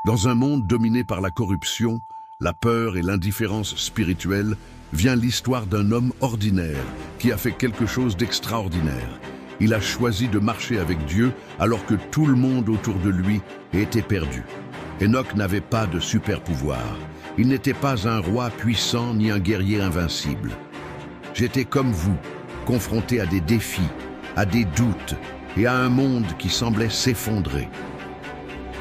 Dans un monde dominé par la corruption, la peur et l'indifférence spirituelle, vient l'histoire d'un homme ordinaire qui a fait quelque chose d'extraordinaire. Il a choisi de marcher avec Dieu alors que tout le monde autour de lui était perdu. Enoch n'avait pas de super pouvoir. Il n'était pas un roi puissant ni un guerrier invincible. J'étais comme vous, confronté à des défis, à des doutes et à un monde qui semblait s'effondrer.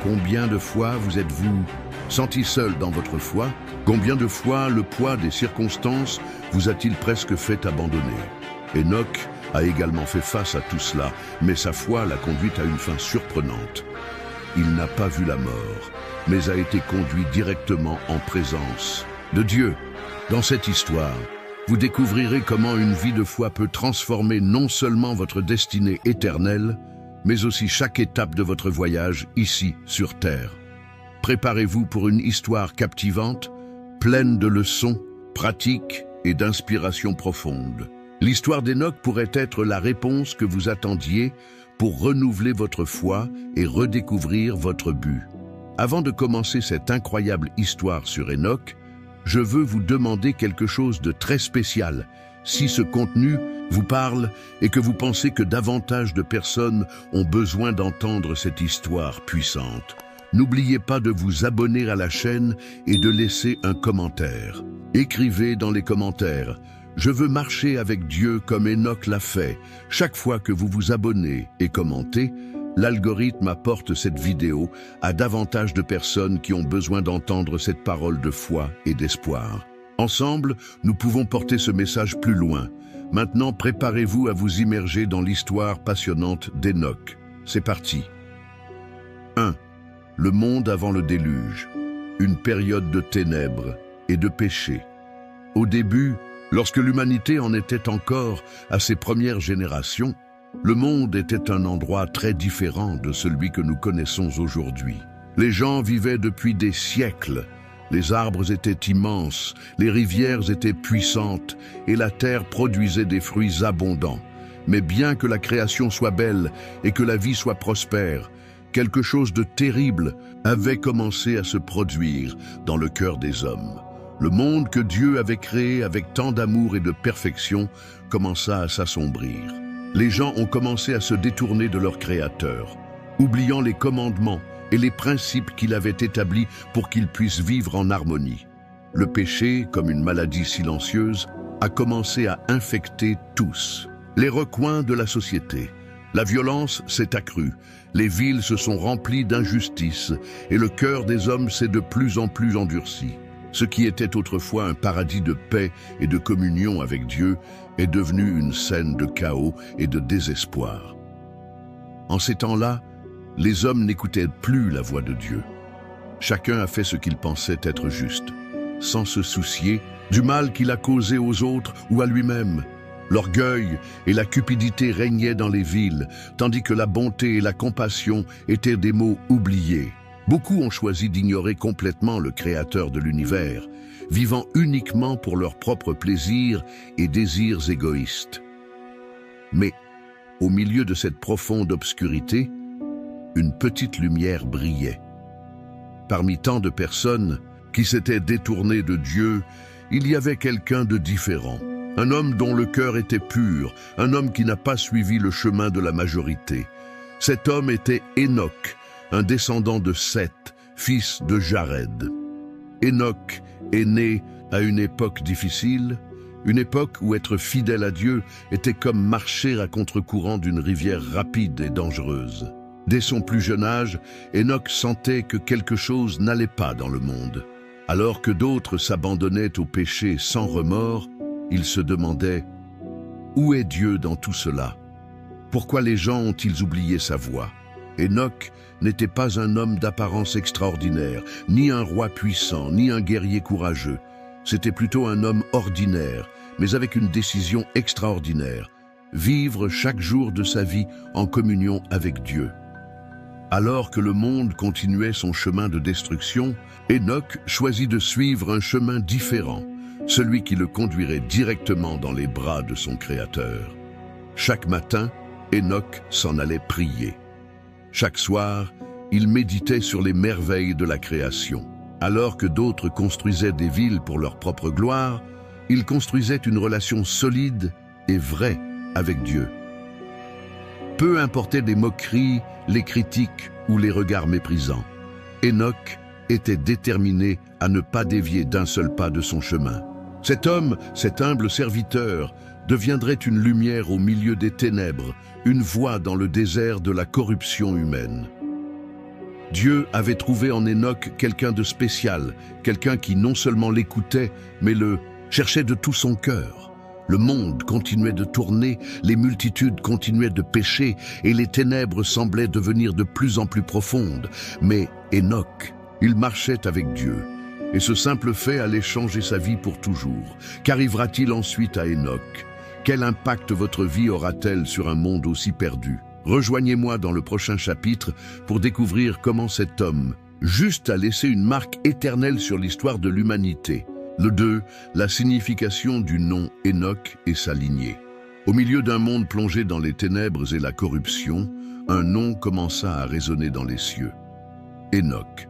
Combien de fois vous êtes-vous senti seul dans votre foi? Combien de fois le poids des circonstances vous a-t-il presque fait abandonner? Enoch a également fait face à tout cela, mais sa foi l'a conduit à une fin surprenante. Il n'a pas vu la mort, mais a été conduit directement en présence de Dieu. Dans cette histoire, vous découvrirez comment une vie de foi peut transformer non seulement votre destinée éternelle, mais aussi chaque étape de votre voyage ici sur Terre. Préparez-vous pour une histoire captivante, pleine de leçons, pratiques et d'inspiration profonde. L'histoire d'Enoch pourrait être la réponse que vous attendiez pour renouveler votre foi et redécouvrir votre but. Avant de commencer cette incroyable histoire sur Enoch, je veux vous demander quelque chose de très spécial. Si ce contenu vous parle et que vous pensez que davantage de personnes ont besoin d'entendre cette histoire puissante, n'oubliez pas de vous abonner à la chaîne et de laisser un commentaire. Écrivez dans les commentaires « Je veux marcher avec Dieu comme Enoch l'a fait ». Chaque fois que vous vous abonnez et commentez, l'algorithme apporte cette vidéo à davantage de personnes qui ont besoin d'entendre cette parole de foi et d'espoir. Ensemble, nous pouvons porter ce message plus loin. Maintenant, préparez-vous à vous immerger dans l'histoire passionnante d'Enoch. C'est parti. 1. Le monde avant le déluge. Une période de ténèbres et de péché. Au début, lorsque l'humanité en était encore à ses premières générations, le monde était un endroit très différent de celui que nous connaissons aujourd'hui. Les gens vivaient depuis des siècles. Les arbres étaient immenses, les rivières étaient puissantes et la terre produisait des fruits abondants. Mais bien que la création soit belle et que la vie soit prospère, quelque chose de terrible avait commencé à se produire dans le cœur des hommes. Le monde que Dieu avait créé avec tant d'amour et de perfection commença à s'assombrir. Les gens ont commencé à se détourner de leur Créateur, oubliant les commandements et les principes qu'il avait établis pour qu'ils puissent vivre en harmonie. Le péché, comme une maladie silencieuse, a commencé à infecter tous. Les recoins de la société. La violence s'est accrue, les villes se sont remplies d'injustice et le cœur des hommes s'est de plus en plus endurci. Ce qui était autrefois un paradis de paix et de communion avec Dieu est devenu une scène de chaos et de désespoir. En ces temps-là, les hommes n'écoutaient plus la voix de Dieu. Chacun a fait ce qu'il pensait être juste, sans se soucier du mal qu'il a causé aux autres ou à lui-même. L'orgueil et la cupidité régnaient dans les villes, tandis que la bonté et la compassion étaient des mots oubliés. Beaucoup ont choisi d'ignorer complètement le Créateur de l'univers, vivant uniquement pour leur propre plaisir et désirs égoïstes. Mais, au milieu de cette profonde obscurité, une petite lumière brillait. Parmi tant de personnes qui s'étaient détournées de Dieu, il y avait quelqu'un de différent. Un homme dont le cœur était pur, un homme qui n'a pas suivi le chemin de la majorité. Cet homme était Enoch, un descendant de Seth, fils de Jared. Enoch est né à une époque difficile, une époque où être fidèle à Dieu était comme marcher à contre-courant d'une rivière rapide et dangereuse. Dès son plus jeune âge, Enoch sentait que quelque chose n'allait pas dans le monde. Alors que d'autres s'abandonnaient au péché sans remords, il se demandait « Où est Dieu dans tout cela? Pourquoi les gens ont-ils oublié sa voix ?» Enoch n'était pas un homme d'apparence extraordinaire, ni un roi puissant, ni un guerrier courageux. C'était plutôt un homme ordinaire, mais avec une décision extraordinaire, vivre chaque jour de sa vie en communion avec Dieu. Alors que le monde continuait son chemin de destruction, Enoch choisit de suivre un chemin différent, celui qui le conduirait directement dans les bras de son Créateur. Chaque matin, Enoch s'en allait prier. Chaque soir, il méditait sur les merveilles de la création. Alors que d'autres construisaient des villes pour leur propre gloire, il construisait une relation solide et vraie avec Dieu. Peu importaient les moqueries, les critiques ou les regards méprisants. Enoch était déterminé à ne pas dévier d'un seul pas de son chemin. Cet homme, cet humble serviteur, deviendrait une lumière au milieu des ténèbres, une voie dans le désert de la corruption humaine. Dieu avait trouvé en Enoch quelqu'un de spécial, quelqu'un qui non seulement l'écoutait, mais le cherchait de tout son cœur. Le monde continuait de tourner, les multitudes continuaient de pécher et les ténèbres semblaient devenir de plus en plus profondes. Mais Enoch, il marchait avec Dieu. Et ce simple fait allait changer sa vie pour toujours. Qu'arrivera-t-il ensuite à Enoch? Quel impact votre vie aura-t-elle sur un monde aussi perdu? Rejoignez-moi dans le prochain chapitre pour découvrir comment cet homme, juste a laissé une marque éternelle sur l'histoire de l'humanité. Le 2, la signification du nom Enoch et sa lignée. Au milieu d'un monde plongé dans les ténèbres et la corruption, un nom commença à résonner dans les cieux. Enoch.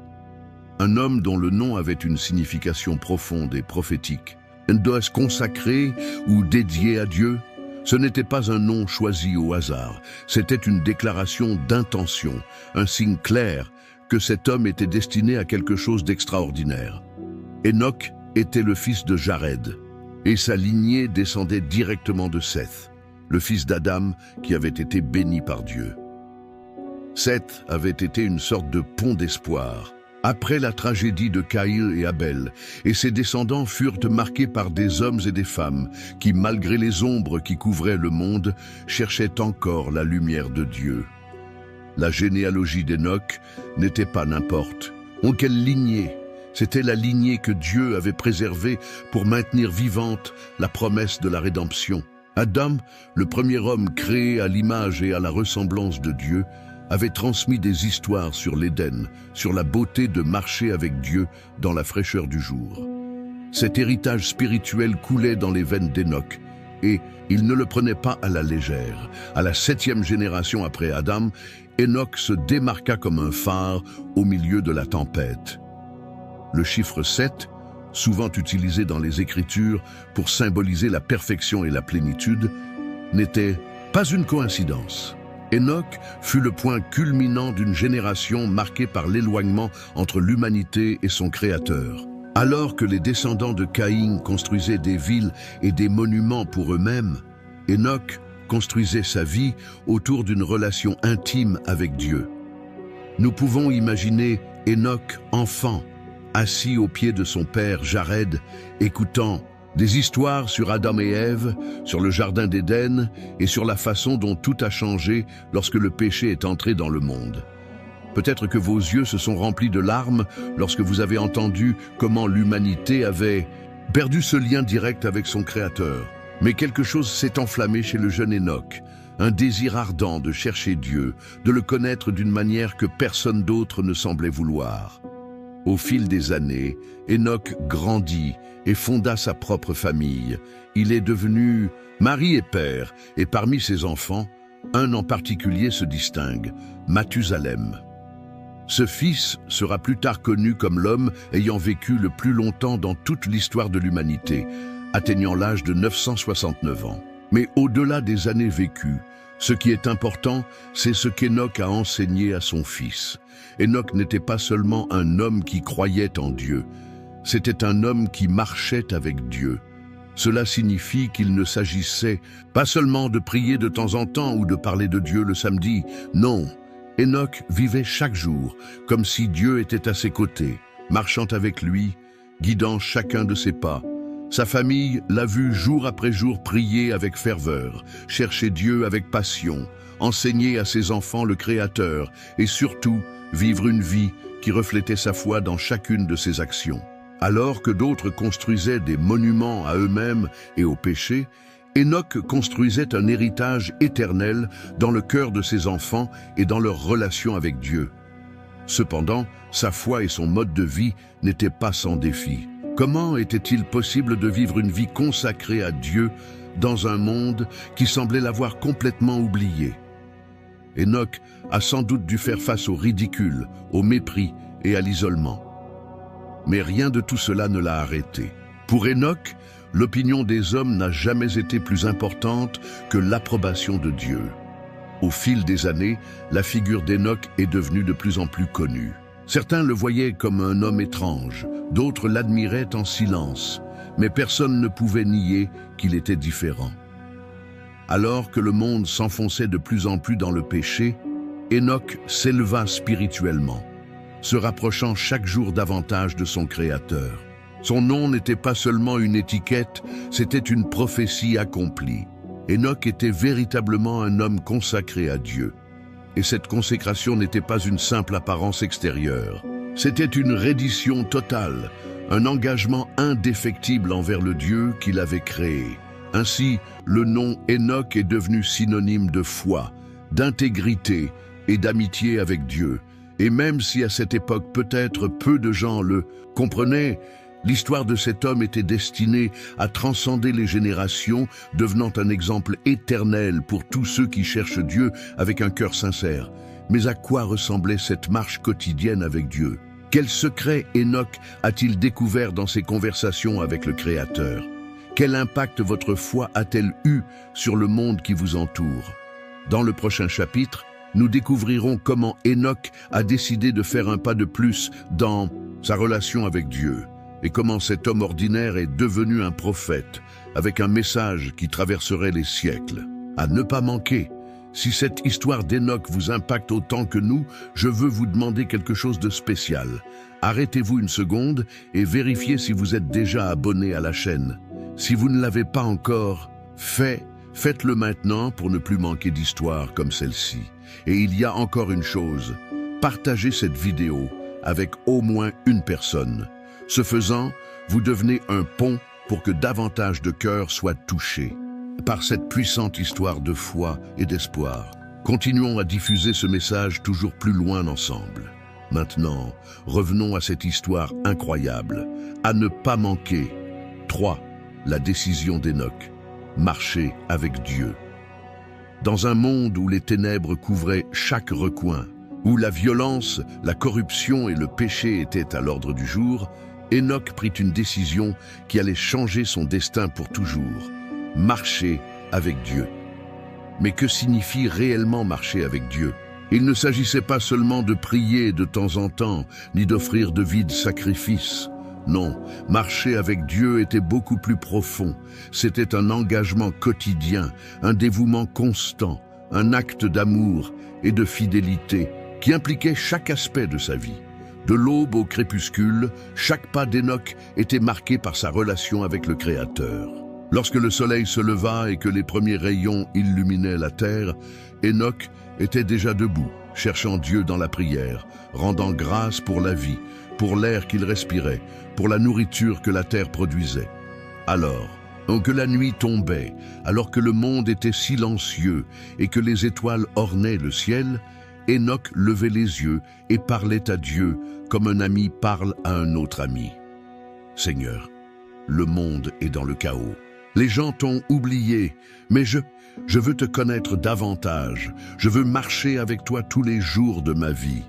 Un homme dont le nom avait une signification profonde et prophétique. Un dos consacré ou dédié à Dieu. Ce n'était pas un nom choisi au hasard, c'était une déclaration d'intention, un signe clair que cet homme était destiné à quelque chose d'extraordinaire. Enoch était le fils de Jared, et sa lignée descendait directement de Seth, le fils d'Adam qui avait été béni par Dieu. Seth avait été une sorte de pont d'espoir, après la tragédie de Caïn et Abel, et ses descendants furent marqués par des hommes et des femmes qui, malgré les ombres qui couvraient le monde, cherchaient encore la lumière de Dieu. La généalogie d'Enoch n'était pas n'importe. Quelle lignée! C'était la lignée que Dieu avait préservée pour maintenir vivante la promesse de la rédemption. Adam, le premier homme créé à l'image et à la ressemblance de Dieu, avait transmis des histoires sur l'Éden, sur la beauté de marcher avec Dieu dans la fraîcheur du jour. Cet héritage spirituel coulait dans les veines d'Enoch, et il ne le prenait pas à la légère. À la 7e génération après Adam, Enoch se démarqua comme un phare au milieu de la tempête. Le chiffre 7, souvent utilisé dans les Écritures pour symboliser la perfection et la plénitude, n'était pas une coïncidence. Enoch fut le point culminant d'une génération marquée par l'éloignement entre l'humanité et son Créateur. Alors que les descendants de Caïn construisaient des villes et des monuments pour eux-mêmes, Enoch construisait sa vie autour d'une relation intime avec Dieu. Nous pouvons imaginer Enoch enfant, assis aux pieds de son père Jared, écoutant des histoires sur Adam et Ève, sur le jardin d'Éden et sur la façon dont tout a changé lorsque le péché est entré dans le monde. Peut-être que vos yeux se sont remplis de larmes lorsque vous avez entendu comment l'humanité avait perdu ce lien direct avec son Créateur. Mais quelque chose s'est enflammé chez le jeune Enoch, un désir ardent de chercher Dieu, de le connaître d'une manière que personne d'autre ne semblait vouloir. Au fil des années, Enoch grandit et fonda sa propre famille. Il est devenu mari et père, et parmi ses enfants, un en particulier se distingue, Mathusalem. Ce fils sera plus tard connu comme l'homme ayant vécu le plus longtemps dans toute l'histoire de l'humanité, atteignant l'âge de 969 ans. Mais au-delà des années vécues, ce qui est important, c'est ce qu'Enoch a enseigné à son fils. Enoch n'était pas seulement un homme qui croyait en Dieu, c'était un homme qui marchait avec Dieu. Cela signifie qu'il ne s'agissait pas seulement de prier de temps en temps ou de parler de Dieu le samedi. Non, Enoch vivait chaque jour comme si Dieu était à ses côtés, marchant avec lui, guidant chacun de ses pas. Sa famille l'a vu jour après jour prier avec ferveur, chercher Dieu avec passion, enseigner à ses enfants le Créateur et surtout vivre une vie qui reflétait sa foi dans chacune de ses actions. Alors que d'autres construisaient des monuments à eux-mêmes et au péché, Enoch construisait un héritage éternel dans le cœur de ses enfants et dans leur relation avec Dieu. Cependant, sa foi et son mode de vie n'étaient pas sans défi. Comment était-il possible de vivre une vie consacrée à Dieu dans un monde qui semblait l'avoir complètement oublié? Enoch a sans doute dû faire face au ridicule, au mépris et à l'isolement. Mais rien de tout cela ne l'a arrêté. Pour Enoch, l'opinion des hommes n'a jamais été plus importante que l'approbation de Dieu. Au fil des années, la figure d'Enoch est devenue de plus en plus connue. Certains le voyaient comme un homme étrange, d'autres l'admiraient en silence, mais personne ne pouvait nier qu'il était différent. Alors que le monde s'enfonçait de plus en plus dans le péché, Enoch s'éleva spirituellement, se rapprochant chaque jour davantage de son Créateur. Son nom n'était pas seulement une étiquette, c'était une prophétie accomplie. Enoch était véritablement un homme consacré à Dieu. Et cette consécration n'était pas une simple apparence extérieure. C'était une reddition totale, un engagement indéfectible envers le Dieu qu'il avait créé. Ainsi, le nom Enoch est devenu synonyme de foi, d'intégrité et d'amitié avec Dieu. Et même si à cette époque peut-être peu de gens le comprenaient, l'histoire de cet homme était destinée à transcender les générations, devenant un exemple éternel pour tous ceux qui cherchent Dieu avec un cœur sincère. Mais à quoi ressemblait cette marche quotidienne avec Dieu? Quel secret Enoch a-t-il découvert dans ses conversations avec le Créateur? Quel impact votre foi a-t-elle eu sur le monde qui vous entoure? Dans le prochain chapitre, nous découvrirons comment Enoch a décidé de faire un pas de plus dans sa relation avec Dieu et comment cet homme ordinaire est devenu un prophète avec un message qui traverserait les siècles. À ne pas manquer. Si cette histoire d'Enoch vous impacte autant que nous, je veux vous demander quelque chose de spécial. Arrêtez-vous une seconde et vérifiez si vous êtes déjà abonné à la chaîne. Si vous ne l'avez pas encore fait, faites-le maintenant pour ne plus manquer d'histoires comme celle-ci. Et il y a encore une chose, partagez cette vidéo avec au moins une personne. Ce faisant, vous devenez un pont pour que davantage de cœurs soient touchés par cette puissante histoire de foi et d'espoir. Continuons à diffuser ce message toujours plus loin ensemble. Maintenant, revenons à cette histoire incroyable, à ne pas manquer. 3. La décision d'Enoch. Marcher avec Dieu. Dans un monde où les ténèbres couvraient chaque recoin, où la violence, la corruption et le péché étaient à l'ordre du jour, Enoch prit une décision qui allait changer son destin pour toujours. Marcher avec Dieu. Mais que signifie réellement marcher avec Dieu? Il ne s'agissait pas seulement de prier de temps en temps, ni d'offrir de vides sacrifices. Non, marcher avec Dieu était beaucoup plus profond. C'était un engagement quotidien, un dévouement constant, un acte d'amour et de fidélité qui impliquait chaque aspect de sa vie. De l'aube au crépuscule, chaque pas d'Enoch était marqué par sa relation avec le Créateur. Lorsque le soleil se leva et que les premiers rayons illuminaient la terre, Enoch était déjà debout, cherchant Dieu dans la prière, rendant grâce pour la vie, pour l'air qu'il respirait, pour la nourriture que la terre produisait. Alors que la nuit tombait, alors que le monde était silencieux et que les étoiles ornaient le ciel, Enoch levait les yeux et parlait à Dieu comme un ami parle à un autre ami. « Seigneur, le monde est dans le chaos. Les gens t'ont oublié, mais je veux te connaître davantage. Je veux marcher avec toi tous les jours de ma vie. »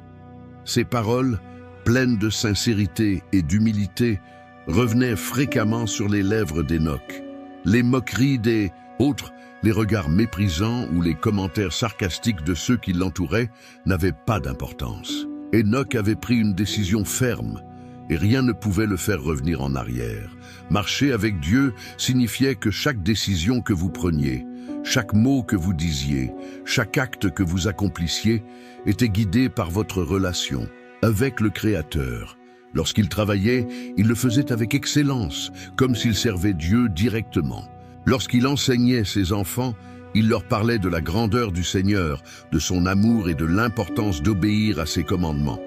Ces paroles, pleines de sincérité et d'humilité, revenaient fréquemment sur les lèvres d'Enoch. Les moqueries des autres, les regards méprisants ou les commentaires sarcastiques de ceux qui l'entouraient n'avaient pas d'importance. Enoch avait pris une décision ferme et rien ne pouvait le faire revenir en arrière. Marcher avec Dieu signifiait que chaque décision que vous preniez, chaque mot que vous disiez, chaque acte que vous accomplissiez était guidé par votre relation avec le Créateur. Lorsqu'il travaillait, il le faisait avec excellence, comme s'il servait Dieu directement. Lorsqu'il enseignait ses enfants, il leur parlait de la grandeur du Seigneur, de son amour et de l'importance d'obéir à ses commandements.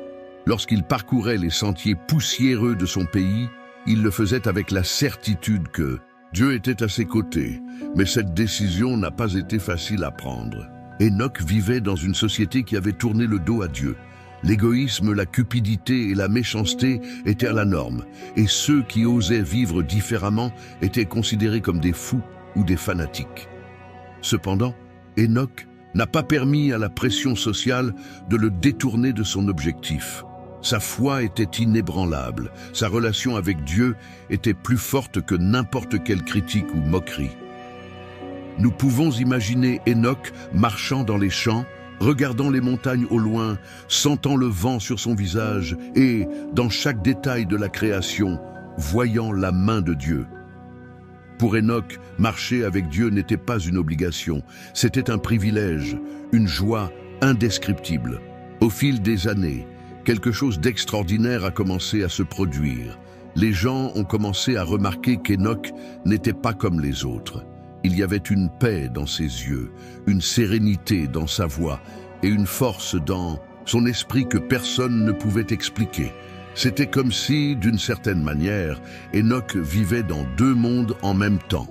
Lorsqu'il parcourait les sentiers poussiéreux de son pays, il le faisait avec la certitude que Dieu était à ses côtés, mais cette décision n'a pas été facile à prendre. Enoch vivait dans une société qui avait tourné le dos à Dieu. L'égoïsme, la cupidité et la méchanceté étaient la norme, et ceux qui osaient vivre différemment étaient considérés comme des fous ou des fanatiques. Cependant, Enoch n'a pas permis à la pression sociale de le détourner de son objectif. Sa foi était inébranlable, sa relation avec Dieu était plus forte que n'importe quelle critique ou moquerie. Nous pouvons imaginer Enoch marchant dans les champs, regardant les montagnes au loin, sentant le vent sur son visage et, dans chaque détail de la création, voyant la main de Dieu. Pour Enoch, marcher avec Dieu n'était pas une obligation, c'était un privilège, une joie indescriptible. Au fil des années, quelque chose d'extraordinaire a commencé à se produire. Les gens ont commencé à remarquer qu'Enoch n'était pas comme les autres. Il y avait une paix dans ses yeux, une sérénité dans sa voix et une force dans son esprit que personne ne pouvait expliquer. C'était comme si, d'une certaine manière, Enoch vivait dans deux mondes en même temps,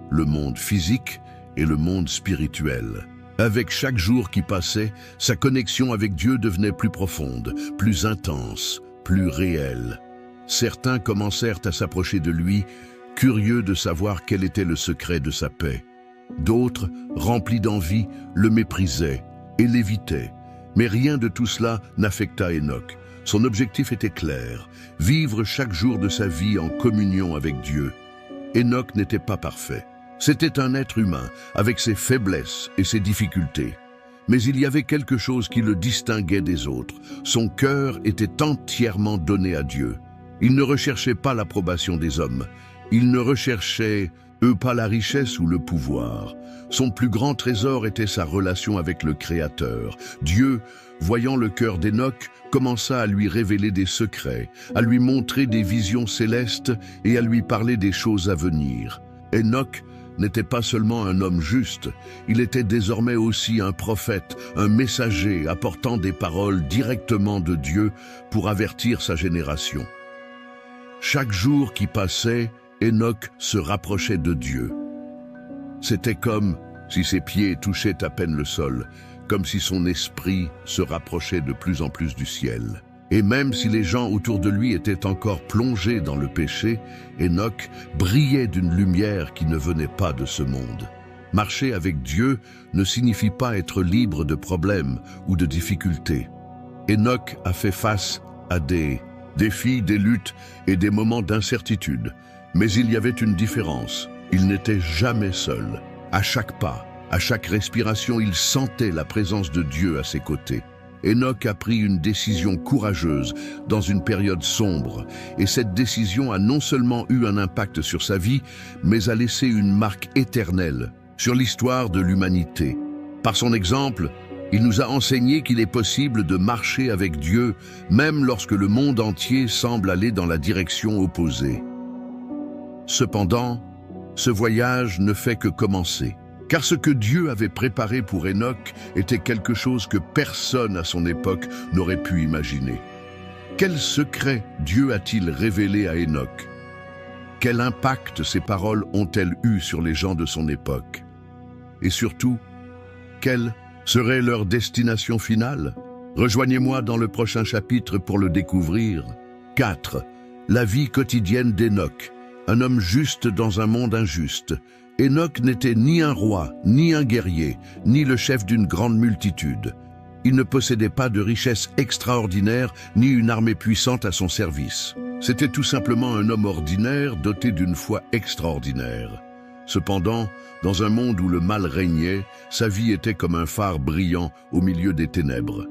le monde physique et le monde spirituel. Avec chaque jour qui passait, sa connexion avec Dieu devenait plus profonde, plus intense, plus réelle. Certains commencèrent à s'approcher de lui, curieux de savoir quel était le secret de sa paix. D'autres, remplis d'envie, le méprisaient et l'évitaient. Mais rien de tout cela n'affecta Enoch. Son objectif était clair, vivre chaque jour de sa vie en communion avec Dieu. Enoch n'était pas parfait. C'était un être humain, avec ses faiblesses et ses difficultés. Mais il y avait quelque chose qui le distinguait des autres. Son cœur était entièrement donné à Dieu. Il ne recherchait pas l'approbation des hommes. Il ne recherchait, pas la richesse ou le pouvoir. Son plus grand trésor était sa relation avec le Créateur. Dieu, voyant le cœur d'Enoch, commença à lui révéler des secrets, à lui montrer des visions célestes et à lui parler des choses à venir. Enoch n'était pas seulement un homme juste, il était désormais aussi un prophète, un messager apportant des paroles directement de Dieu pour avertir sa génération. Chaque jour qui passait, Enoch se rapprochait de Dieu. C'était comme si ses pieds touchaient à peine le sol, comme si son esprit se rapprochait de plus en plus du ciel. Et même si les gens autour de lui étaient encore plongés dans le péché, Enoch brillait d'une lumière qui ne venait pas de ce monde. Marcher avec Dieu ne signifie pas être libre de problèmes ou de difficultés. Enoch a fait face à des défis, des luttes et des moments d'incertitude. Mais il y avait une différence. Il n'était jamais seul. À chaque pas, à chaque respiration, il sentait la présence de Dieu à ses côtés. Enoch a pris une décision courageuse dans une période sombre, et cette décision a non seulement eu un impact sur sa vie, mais a laissé une marque éternelle sur l'histoire de l'humanité. Par son exemple, il nous a enseigné qu'il est possible de marcher avec Dieu, même lorsque le monde entier semble aller dans la direction opposée. Cependant, ce voyage ne fait que commencer. Car ce que Dieu avait préparé pour Enoch était quelque chose que personne à son époque n'aurait pu imaginer. Quel secret Dieu a-t-il révélé à Enoch? Quel impact ces paroles ont-elles eu sur les gens de son époque? Et surtout, quelle serait leur destination finale? Rejoignez-moi dans le prochain chapitre pour le découvrir. 4. La vie quotidienne d'Enoch, un homme juste dans un monde injuste. Enoch n'était ni un roi, ni un guerrier, ni le chef d'une grande multitude. Il ne possédait pas de richesse extraordinaire, ni une armée puissante à son service. C'était tout simplement un homme ordinaire doté d'une foi extraordinaire. Cependant, dans un monde où le mal régnait, sa vie était comme un phare brillant au milieu des ténèbres.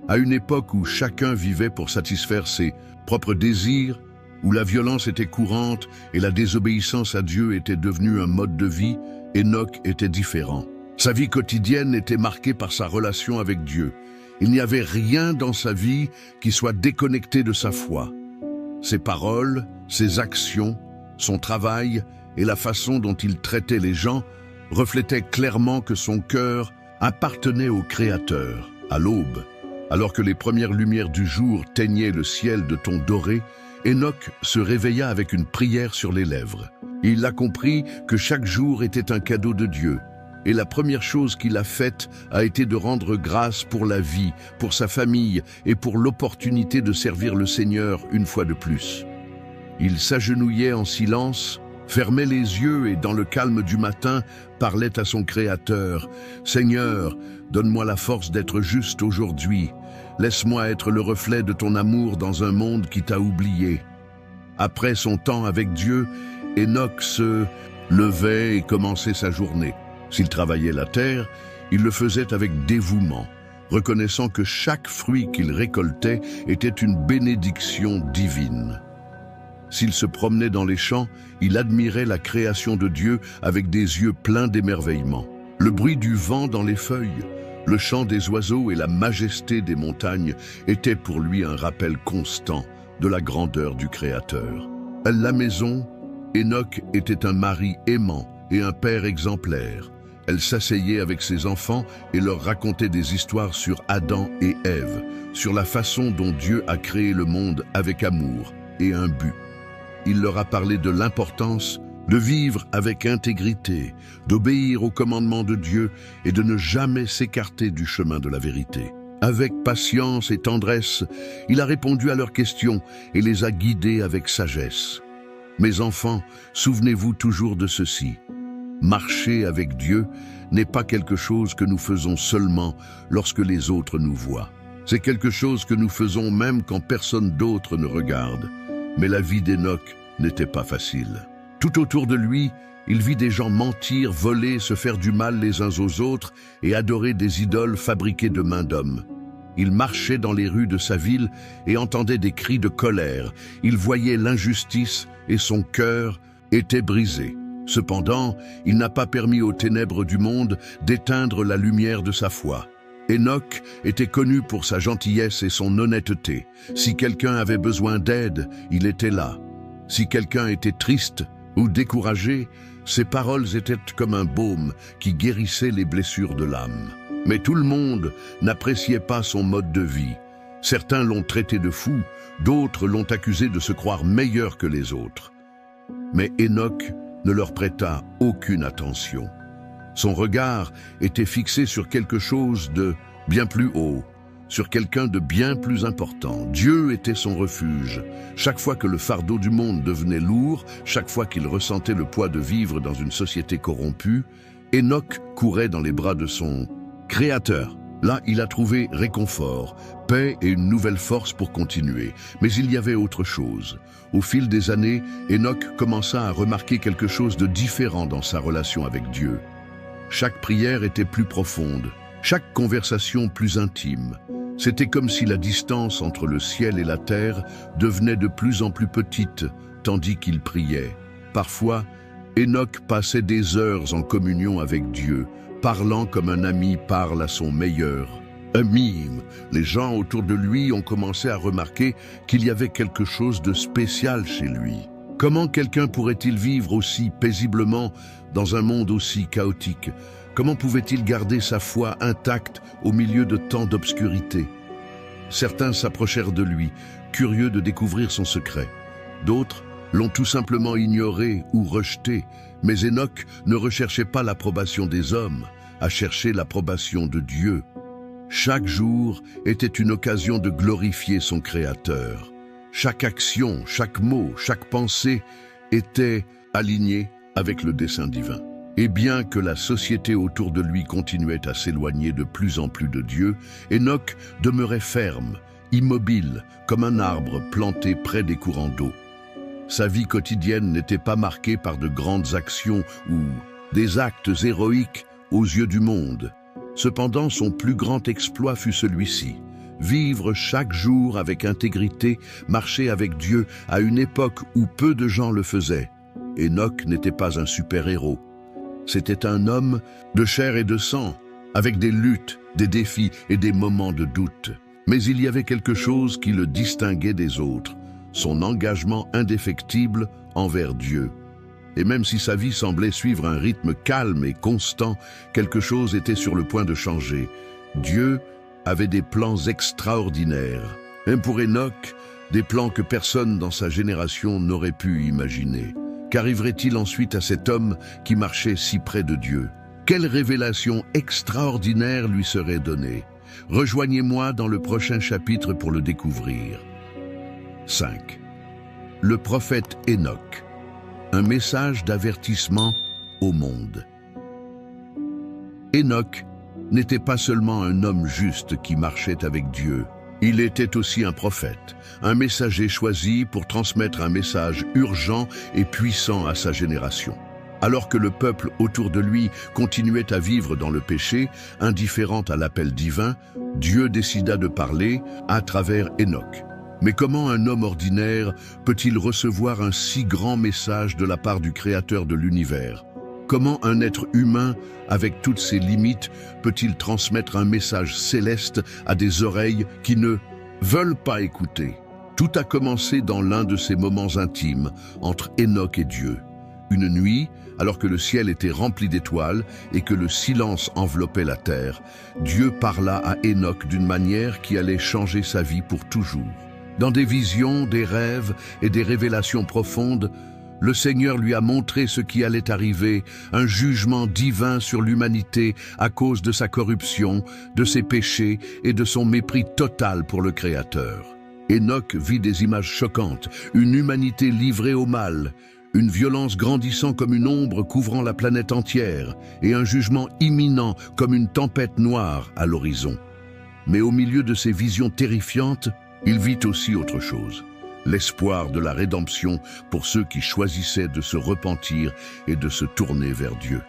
À une époque où chacun vivait pour satisfaire ses propres désirs, où la violence était courante et la désobéissance à Dieu était devenue un mode de vie, Enoch était différent. Sa vie quotidienne était marquée par sa relation avec Dieu. Il n'y avait rien dans sa vie qui soit déconnecté de sa foi. Ses paroles, ses actions, son travail et la façon dont il traitait les gens reflétaient clairement que son cœur appartenait au Créateur. À l'aube, alors que les premières lumières du jour teignaient le ciel de tons dorés, Enoch se réveilla avec une prière sur les lèvres. Il a compris que chaque jour était un cadeau de Dieu. Et la première chose qu'il a faite a été de rendre grâce pour la vie, pour sa famille et pour l'opportunité de servir le Seigneur une fois de plus. Il s'agenouillait en silence, fermait les yeux et, dans le calme du matin, parlait à son Créateur. « Seigneur, donne-moi la force d'être juste aujourd'hui. Laisse-moi être le reflet de ton amour dans un monde qui t'a oublié. » Après son temps avec Dieu, Enoch se levait et commençait sa journée. S'il travaillait la terre, il le faisait avec dévouement, reconnaissant que chaque fruit qu'il récoltait était une bénédiction divine. S'il se promenait dans les champs, il admirait la création de Dieu avec des yeux pleins d'émerveillement. Le bruit du vent dans les feuilles, le chant des oiseaux et la majesté des montagnes étaient pour lui un rappel constant de la grandeur du Créateur. À la maison, Enoch était un mari aimant et un père exemplaire. Elle s'asseyait avec ses enfants et leur racontait des histoires sur Adam et Ève, sur la façon dont Dieu a créé le monde avec amour et un but. Il leur a parlé de l'importance de vivre avec intégrité, d'obéir aux commandements de Dieu et de ne jamais s'écarter du chemin de la vérité. Avec patience et tendresse, il a répondu à leurs questions et les a guidés avec sagesse. Mes enfants, souvenez-vous toujours de ceci. Marcher avec Dieu n'est pas quelque chose que nous faisons seulement lorsque les autres nous voient. C'est quelque chose que nous faisons même quand personne d'autre ne regarde. Mais la vie d'Enoch n'était pas facile. Tout autour de lui, il vit des gens mentir, voler, se faire du mal les uns aux autres et adorer des idoles fabriquées de mains d'hommes. Il marchait dans les rues de sa ville et entendait des cris de colère. Il voyait l'injustice et son cœur était brisé. Cependant, il n'a pas permis aux ténèbres du monde d'éteindre la lumière de sa foi. Enoch était connu pour sa gentillesse et son honnêteté. Si quelqu'un avait besoin d'aide, il était là. Si quelqu'un était triste ou découragé, ses paroles étaient comme un baume qui guérissait les blessures de l'âme. Mais tout le monde n'appréciait pas son mode de vie. Certains l'ont traité de fou, d'autres l'ont accusé de se croire meilleur que les autres. Mais Enoch ne leur prêta aucune attention. Son regard était fixé sur quelque chose de bien plus haut, sur quelqu'un de bien plus important. Dieu était son refuge. Chaque fois que le fardeau du monde devenait lourd, chaque fois qu'il ressentait le poids de vivre dans une société corrompue, Enoch courait dans les bras de son Créateur. Là, il a trouvé réconfort, paix et une nouvelle force pour continuer. Mais il y avait autre chose. Au fil des années, Enoch commença à remarquer quelque chose de différent dans sa relation avec Dieu. Chaque prière était plus profonde, chaque conversation plus intime. C'était comme si la distance entre le ciel et la terre devenait de plus en plus petite, tandis qu'il priait. Parfois, Enoch passait des heures en communion avec Dieu, parlant comme un ami parle à son meilleur ami. Les gens autour de lui ont commencé à remarquer qu'il y avait quelque chose de spécial chez lui. Comment quelqu'un pourrait-il vivre aussi paisiblement dans un monde aussi chaotique? Comment pouvait-il garder sa foi intacte au milieu de tant d'obscurité? Certains s'approchèrent de lui, curieux de découvrir son secret. D'autres l'ont tout simplement ignoré ou rejeté, mais Enoch ne recherchait pas l'approbation des hommes, à chercher l'approbation de Dieu. Chaque jour était une occasion de glorifier son Créateur. Chaque action, chaque mot, chaque pensée était alignée avec le dessein divin. Et bien que la société autour de lui continuait à s'éloigner de plus en plus de Dieu, Enoch demeurait ferme, immobile, comme un arbre planté près des courants d'eau. Sa vie quotidienne n'était pas marquée par de grandes actions ou des actes héroïques aux yeux du monde. Cependant, son plus grand exploit fut celui-ci: vivre chaque jour avec intégrité, marcher avec Dieu à une époque où peu de gens le faisaient. Enoch n'était pas un super-héros. C'était un homme de chair et de sang, avec des luttes, des défis et des moments de doute. Mais il y avait quelque chose qui le distinguait des autres: son engagement indéfectible envers Dieu. Et même si sa vie semblait suivre un rythme calme et constant, quelque chose était sur le point de changer. Dieu avait des plans extraordinaires. Et pour Enoch, des plans que personne dans sa génération n'aurait pu imaginer. Qu'arriverait-il ensuite à cet homme qui marchait si près de Dieu? Quelle révélation extraordinaire lui serait donnée? Rejoignez-moi dans le prochain chapitre pour le découvrir. 5. Le prophète Enoch. un message d'avertissement au monde. Enoch n'était pas seulement un homme juste qui marchait avec Dieu. Il était aussi un prophète, un messager choisi pour transmettre un message urgent et puissant à sa génération. Alors que le peuple autour de lui continuait à vivre dans le péché, indifférent à l'appel divin, Dieu décida de parler à travers Enoch. Mais comment un homme ordinaire peut-il recevoir un si grand message de la part du Créateur de l'univers ? Comment un être humain, avec toutes ses limites, peut-il transmettre un message céleste à des oreilles qui ne veulent pas écouter? Tout a commencé dans l'un de ces moments intimes entre Enoch et Dieu. Une nuit, alors que le ciel était rempli d'étoiles et que le silence enveloppait la terre, Dieu parla à Enoch d'une manière qui allait changer sa vie pour toujours. Dans des visions, des rêves et des révélations profondes, le Seigneur lui a montré ce qui allait arriver, un jugement divin sur l'humanité à cause de sa corruption, de ses péchés et de son mépris total pour le Créateur. Enoch vit des images choquantes, une humanité livrée au mal, une violence grandissant comme une ombre couvrant la planète entière et un jugement imminent comme une tempête noire à l'horizon. Mais au milieu de ces visions terrifiantes, il vit aussi autre chose. L'espoir de la rédemption pour ceux qui choisissaient de se repentir et de se tourner vers Dieu.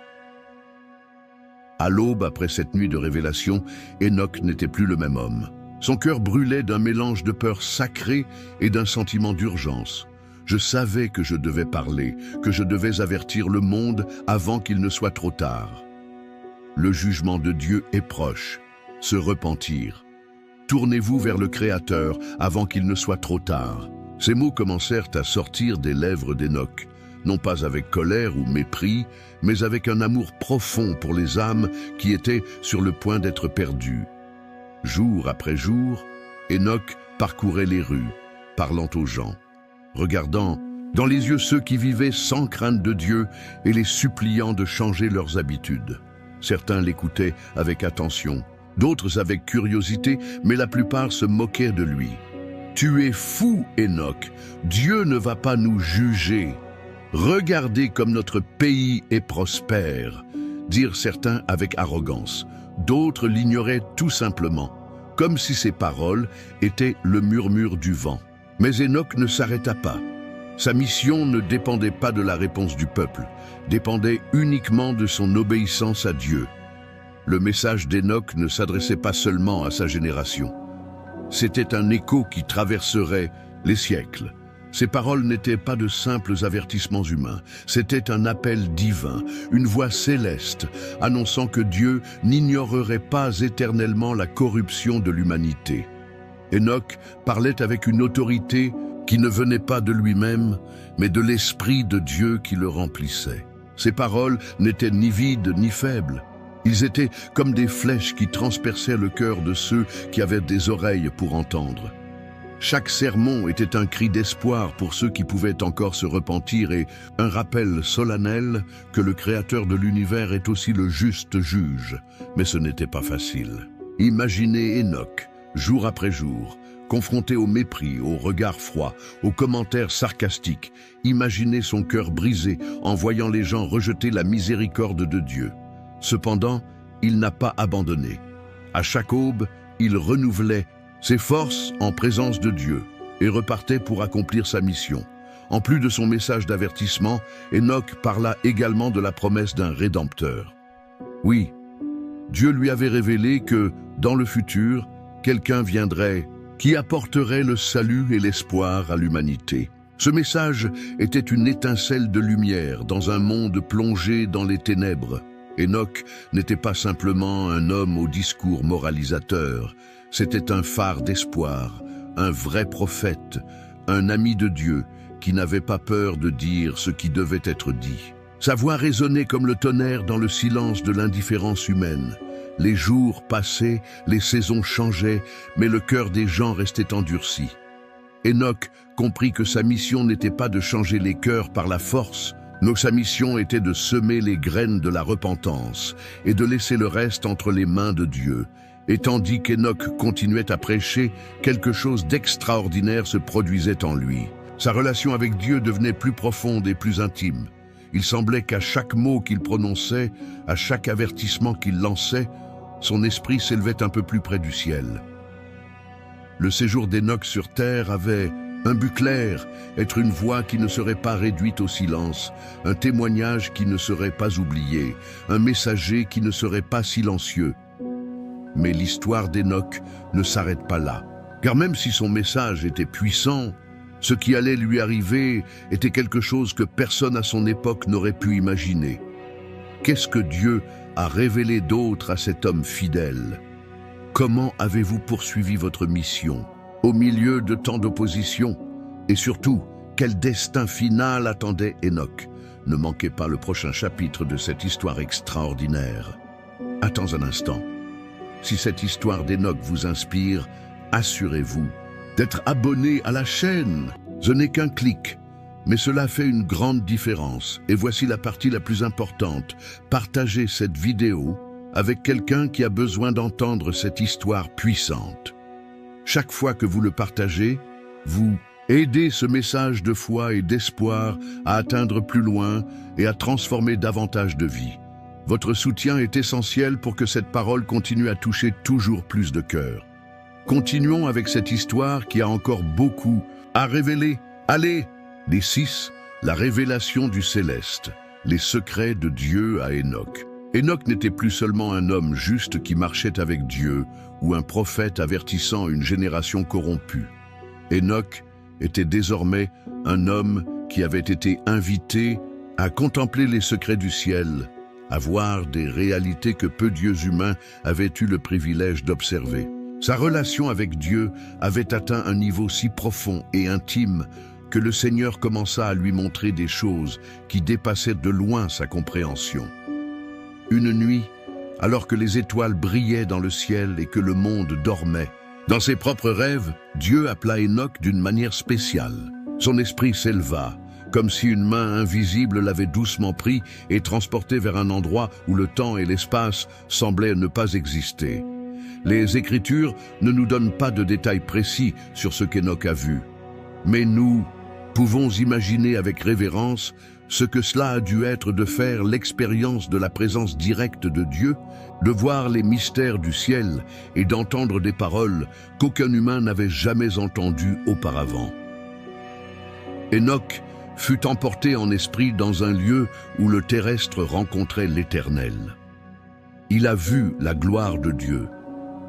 À l'aube, après cette nuit de révélation, Enoch n'était plus le même homme. Son cœur brûlait d'un mélange de peur sacrée et d'un sentiment d'urgence. Je savais que je devais parler, que je devais avertir le monde avant qu'il ne soit trop tard. Le jugement de Dieu est proche. Se repentir. Tournez-vous vers le Créateur avant qu'il ne soit trop tard. Ces mots commencèrent à sortir des lèvres d'Enoch, non pas avec colère ou mépris, mais avec un amour profond pour les âmes qui étaient sur le point d'être perdues. Jour après jour, Enoch parcourait les rues, parlant aux gens, regardant dans les yeux ceux qui vivaient sans crainte de Dieu et les suppliant de changer leurs habitudes. Certains l'écoutaient avec attention, d'autres avec curiosité, mais la plupart se moquaient de lui. « Tu es fou, Enoch, Dieu ne va pas nous juger. Regardez comme notre pays est prospère », dirent certains avec arrogance. D'autres l'ignoraient tout simplement, comme si ces paroles étaient le murmure du vent. Mais Enoch ne s'arrêta pas. Sa mission ne dépendait pas de la réponse du peuple, dépendait uniquement de son obéissance à Dieu. Le message d'Enoch ne s'adressait pas seulement à sa génération. C'était un écho qui traverserait les siècles. Ces paroles n'étaient pas de simples avertissements humains, c'était un appel divin, une voix céleste, annonçant que Dieu n'ignorerait pas éternellement la corruption de l'humanité. Enoch parlait avec une autorité qui ne venait pas de lui-même, mais de l'Esprit de Dieu qui le remplissait. Ses paroles n'étaient ni vides ni faibles. Ils étaient comme des flèches qui transperçaient le cœur de ceux qui avaient des oreilles pour entendre. Chaque sermon était un cri d'espoir pour ceux qui pouvaient encore se repentir et un rappel solennel que le Créateur de l'univers est aussi le juste juge. Mais ce n'était pas facile. Imaginez Enoch, jour après jour, confronté au mépris, au regard froid, aux commentaires sarcastiques. Imaginez son cœur brisé en voyant les gens rejeter la miséricorde de Dieu. Cependant, il n'a pas abandonné. À chaque aube, il renouvelait ses forces en présence de Dieu et repartait pour accomplir sa mission. En plus de son message d'avertissement, Enoch parla également de la promesse d'un Rédempteur. Oui, Dieu lui avait révélé que, dans le futur, quelqu'un viendrait qui apporterait le salut et l'espoir à l'humanité. Ce message était une étincelle de lumière dans un monde plongé dans les ténèbres. Enoch n'était pas simplement un homme au discours moralisateur, c'était un phare d'espoir, un vrai prophète, un ami de Dieu qui n'avait pas peur de dire ce qui devait être dit. Sa voix résonnait comme le tonnerre dans le silence de l'indifférence humaine. Les jours passaient, les saisons changeaient, mais le cœur des gens restait endurci. Enoch comprit que sa mission n'était pas de changer les cœurs par la force, mais sa mission était de semer les graines de la repentance et de laisser le reste entre les mains de Dieu. Et tandis qu'Enoch continuait à prêcher, quelque chose d'extraordinaire se produisait en lui. Sa relation avec Dieu devenait plus profonde et plus intime. Il semblait qu'à chaque mot qu'il prononçait, à chaque avertissement qu'il lançait, son esprit s'élevait un peu plus près du ciel. Le séjour d'Hénoch sur terre avait un but clair, être une voix qui ne serait pas réduite au silence, un témoignage qui ne serait pas oublié, un messager qui ne serait pas silencieux. Mais l'histoire d'Hénoch ne s'arrête pas là, car même si son message était puissant, ce qui allait lui arriver était quelque chose que personne à son époque n'aurait pu imaginer. Qu'est-ce que Dieu a révélé d'autre à cet homme fidèle? Comment avez-vous poursuivi votre mission, au milieu de tant d'opposition? Et surtout, quel destin final attendait Hénoch? Ne manquez pas le prochain chapitre de cette histoire extraordinaire. Attends un instant. Si cette histoire d'Hénoch vous inspire, assurez-vous d'être abonné à la chaîne. Ce n'est qu'un clic, mais cela fait une grande différence. Et voici la partie la plus importante. Partagez cette vidéo avec quelqu'un qui a besoin d'entendre cette histoire puissante. Chaque fois que vous le partagez, vous aidez ce message de foi et d'espoir à atteindre plus loin et à transformer davantage de vies. Votre soutien est essentiel pour que cette parole continue à toucher toujours plus de cœurs. Continuons avec cette histoire qui a encore beaucoup à révéler. Allez, les 6, la révélation du céleste, les secrets de Dieu à Hénoch. Hénoch n'était plus seulement un homme juste qui marchait avec Dieu ou un prophète avertissant une génération corrompue. Hénoch était désormais un homme qui avait été invité à contempler les secrets du ciel, à voir des réalités que peu d'yeux humains avaient eu le privilège d'observer. Sa relation avec Dieu avait atteint un niveau si profond et intime que le Seigneur commença à lui montrer des choses qui dépassaient de loin sa compréhension. Une nuit, alors que les étoiles brillaient dans le ciel et que le monde dormait, dans ses propres rêves, Dieu appela Hénoch d'une manière spéciale. Son esprit s'éleva, comme si une main invisible l'avait doucement pris et transporté vers un endroit où le temps et l'espace semblaient ne pas exister. Les Écritures ne nous donnent pas de détails précis sur ce qu'Hénoch a vu. Mais nous pouvons imaginer avec révérence ce que cela a dû être de faire l'expérience de la présence directe de Dieu, de voir les mystères du ciel et d'entendre des paroles qu'aucun humain n'avait jamais entendues auparavant. Hénoch fut emporté en esprit dans un lieu où le terrestre rencontrait l'Éternel. Il a vu la gloire de Dieu,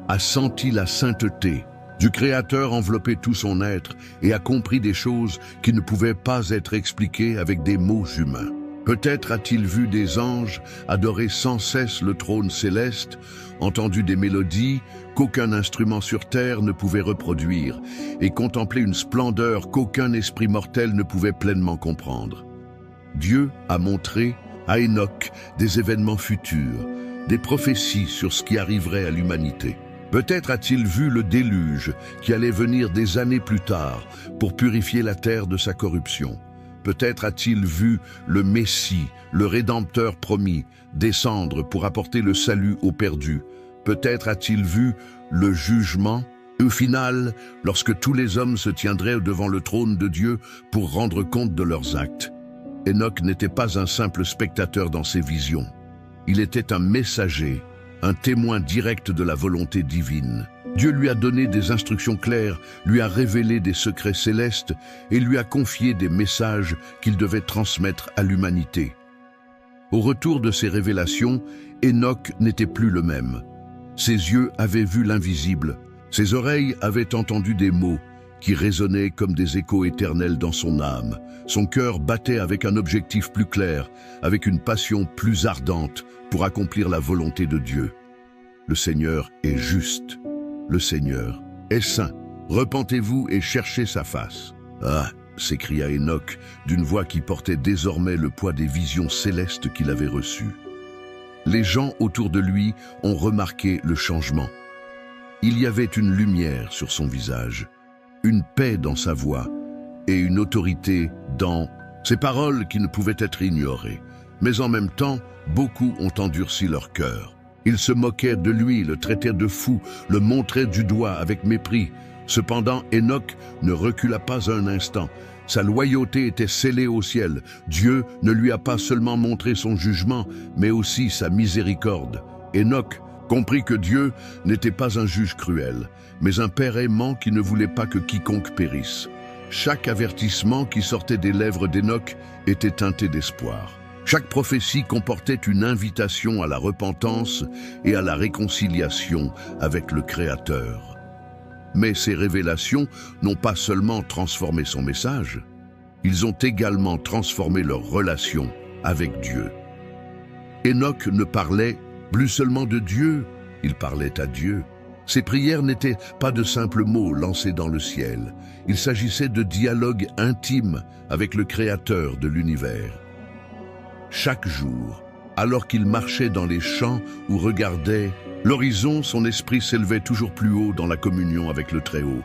a senti la sainteté du Créateur envelopper tout son être et a compris des choses qui ne pouvaient pas être expliquées avec des mots humains. Peut-être a-t-il vu des anges adorer sans cesse le trône céleste, entendu des mélodies qu'aucun instrument sur terre ne pouvait reproduire et contempler une splendeur qu'aucun esprit mortel ne pouvait pleinement comprendre. Dieu a montré à Hénoch des événements futurs, des prophéties sur ce qui arriverait à l'humanité. Peut-être a-t-il vu le déluge qui allait venir des années plus tard pour purifier la terre de sa corruption. Peut-être a-t-il vu le Messie, le Rédempteur promis, descendre pour apporter le salut aux perdus. Peut-être a-t-il vu le jugement, au final, lorsque tous les hommes se tiendraient devant le trône de Dieu pour rendre compte de leurs actes. Hénoch n'était pas un simple spectateur dans ses visions. Il était un messager, un témoin direct de la volonté divine. Dieu lui a donné des instructions claires, lui a révélé des secrets célestes et lui a confié des messages qu'il devait transmettre à l'humanité. Au retour de ces révélations, Hénoch n'était plus le même. Ses yeux avaient vu l'invisible, ses oreilles avaient entendu des mots qui résonnaient comme des échos éternels dans son âme. Son cœur battait avec un objectif plus clair, avec une passion plus ardente pour accomplir la volonté de Dieu. Le Seigneur est juste. Le Seigneur est saint. Repentez-vous et cherchez sa face. Ah, s'écria Hénoch d'une voix qui portait désormais le poids des visions célestes qu'il avait reçues. Les gens autour de lui ont remarqué le changement. Il y avait une lumière sur son visage, une paix dans sa voix et une autorité dans ses paroles qui ne pouvaient être ignorées. Mais en même temps, beaucoup ont endurci leur cœur. Ils se moquaient de lui, le traitaient de fou, le montraient du doigt avec mépris. Cependant, Hénoch ne recula pas un instant. Sa loyauté était scellée au ciel. Dieu ne lui a pas seulement montré son jugement, mais aussi sa miséricorde. Enoch comprit que Dieu n'était pas un juge cruel, mais un père aimant qui ne voulait pas que quiconque périsse. Chaque avertissement qui sortait des lèvres d'Enoch était teinté d'espoir. Chaque prophétie comportait une invitation à la repentance et à la réconciliation avec le Créateur. Mais ces révélations n'ont pas seulement transformé son message, ils ont également transformé leur relation avec Dieu. Enoch ne parlait plus seulement de Dieu, il parlait à Dieu. Ses prières n'étaient pas de simples mots lancés dans le ciel. Il s'agissait de dialogues intimes avec le Créateur de l'univers. Chaque jour, alors qu'il marchait dans les champs ou regardait l'horizon, son esprit s'élevait toujours plus haut dans la communion avec le Très-Haut.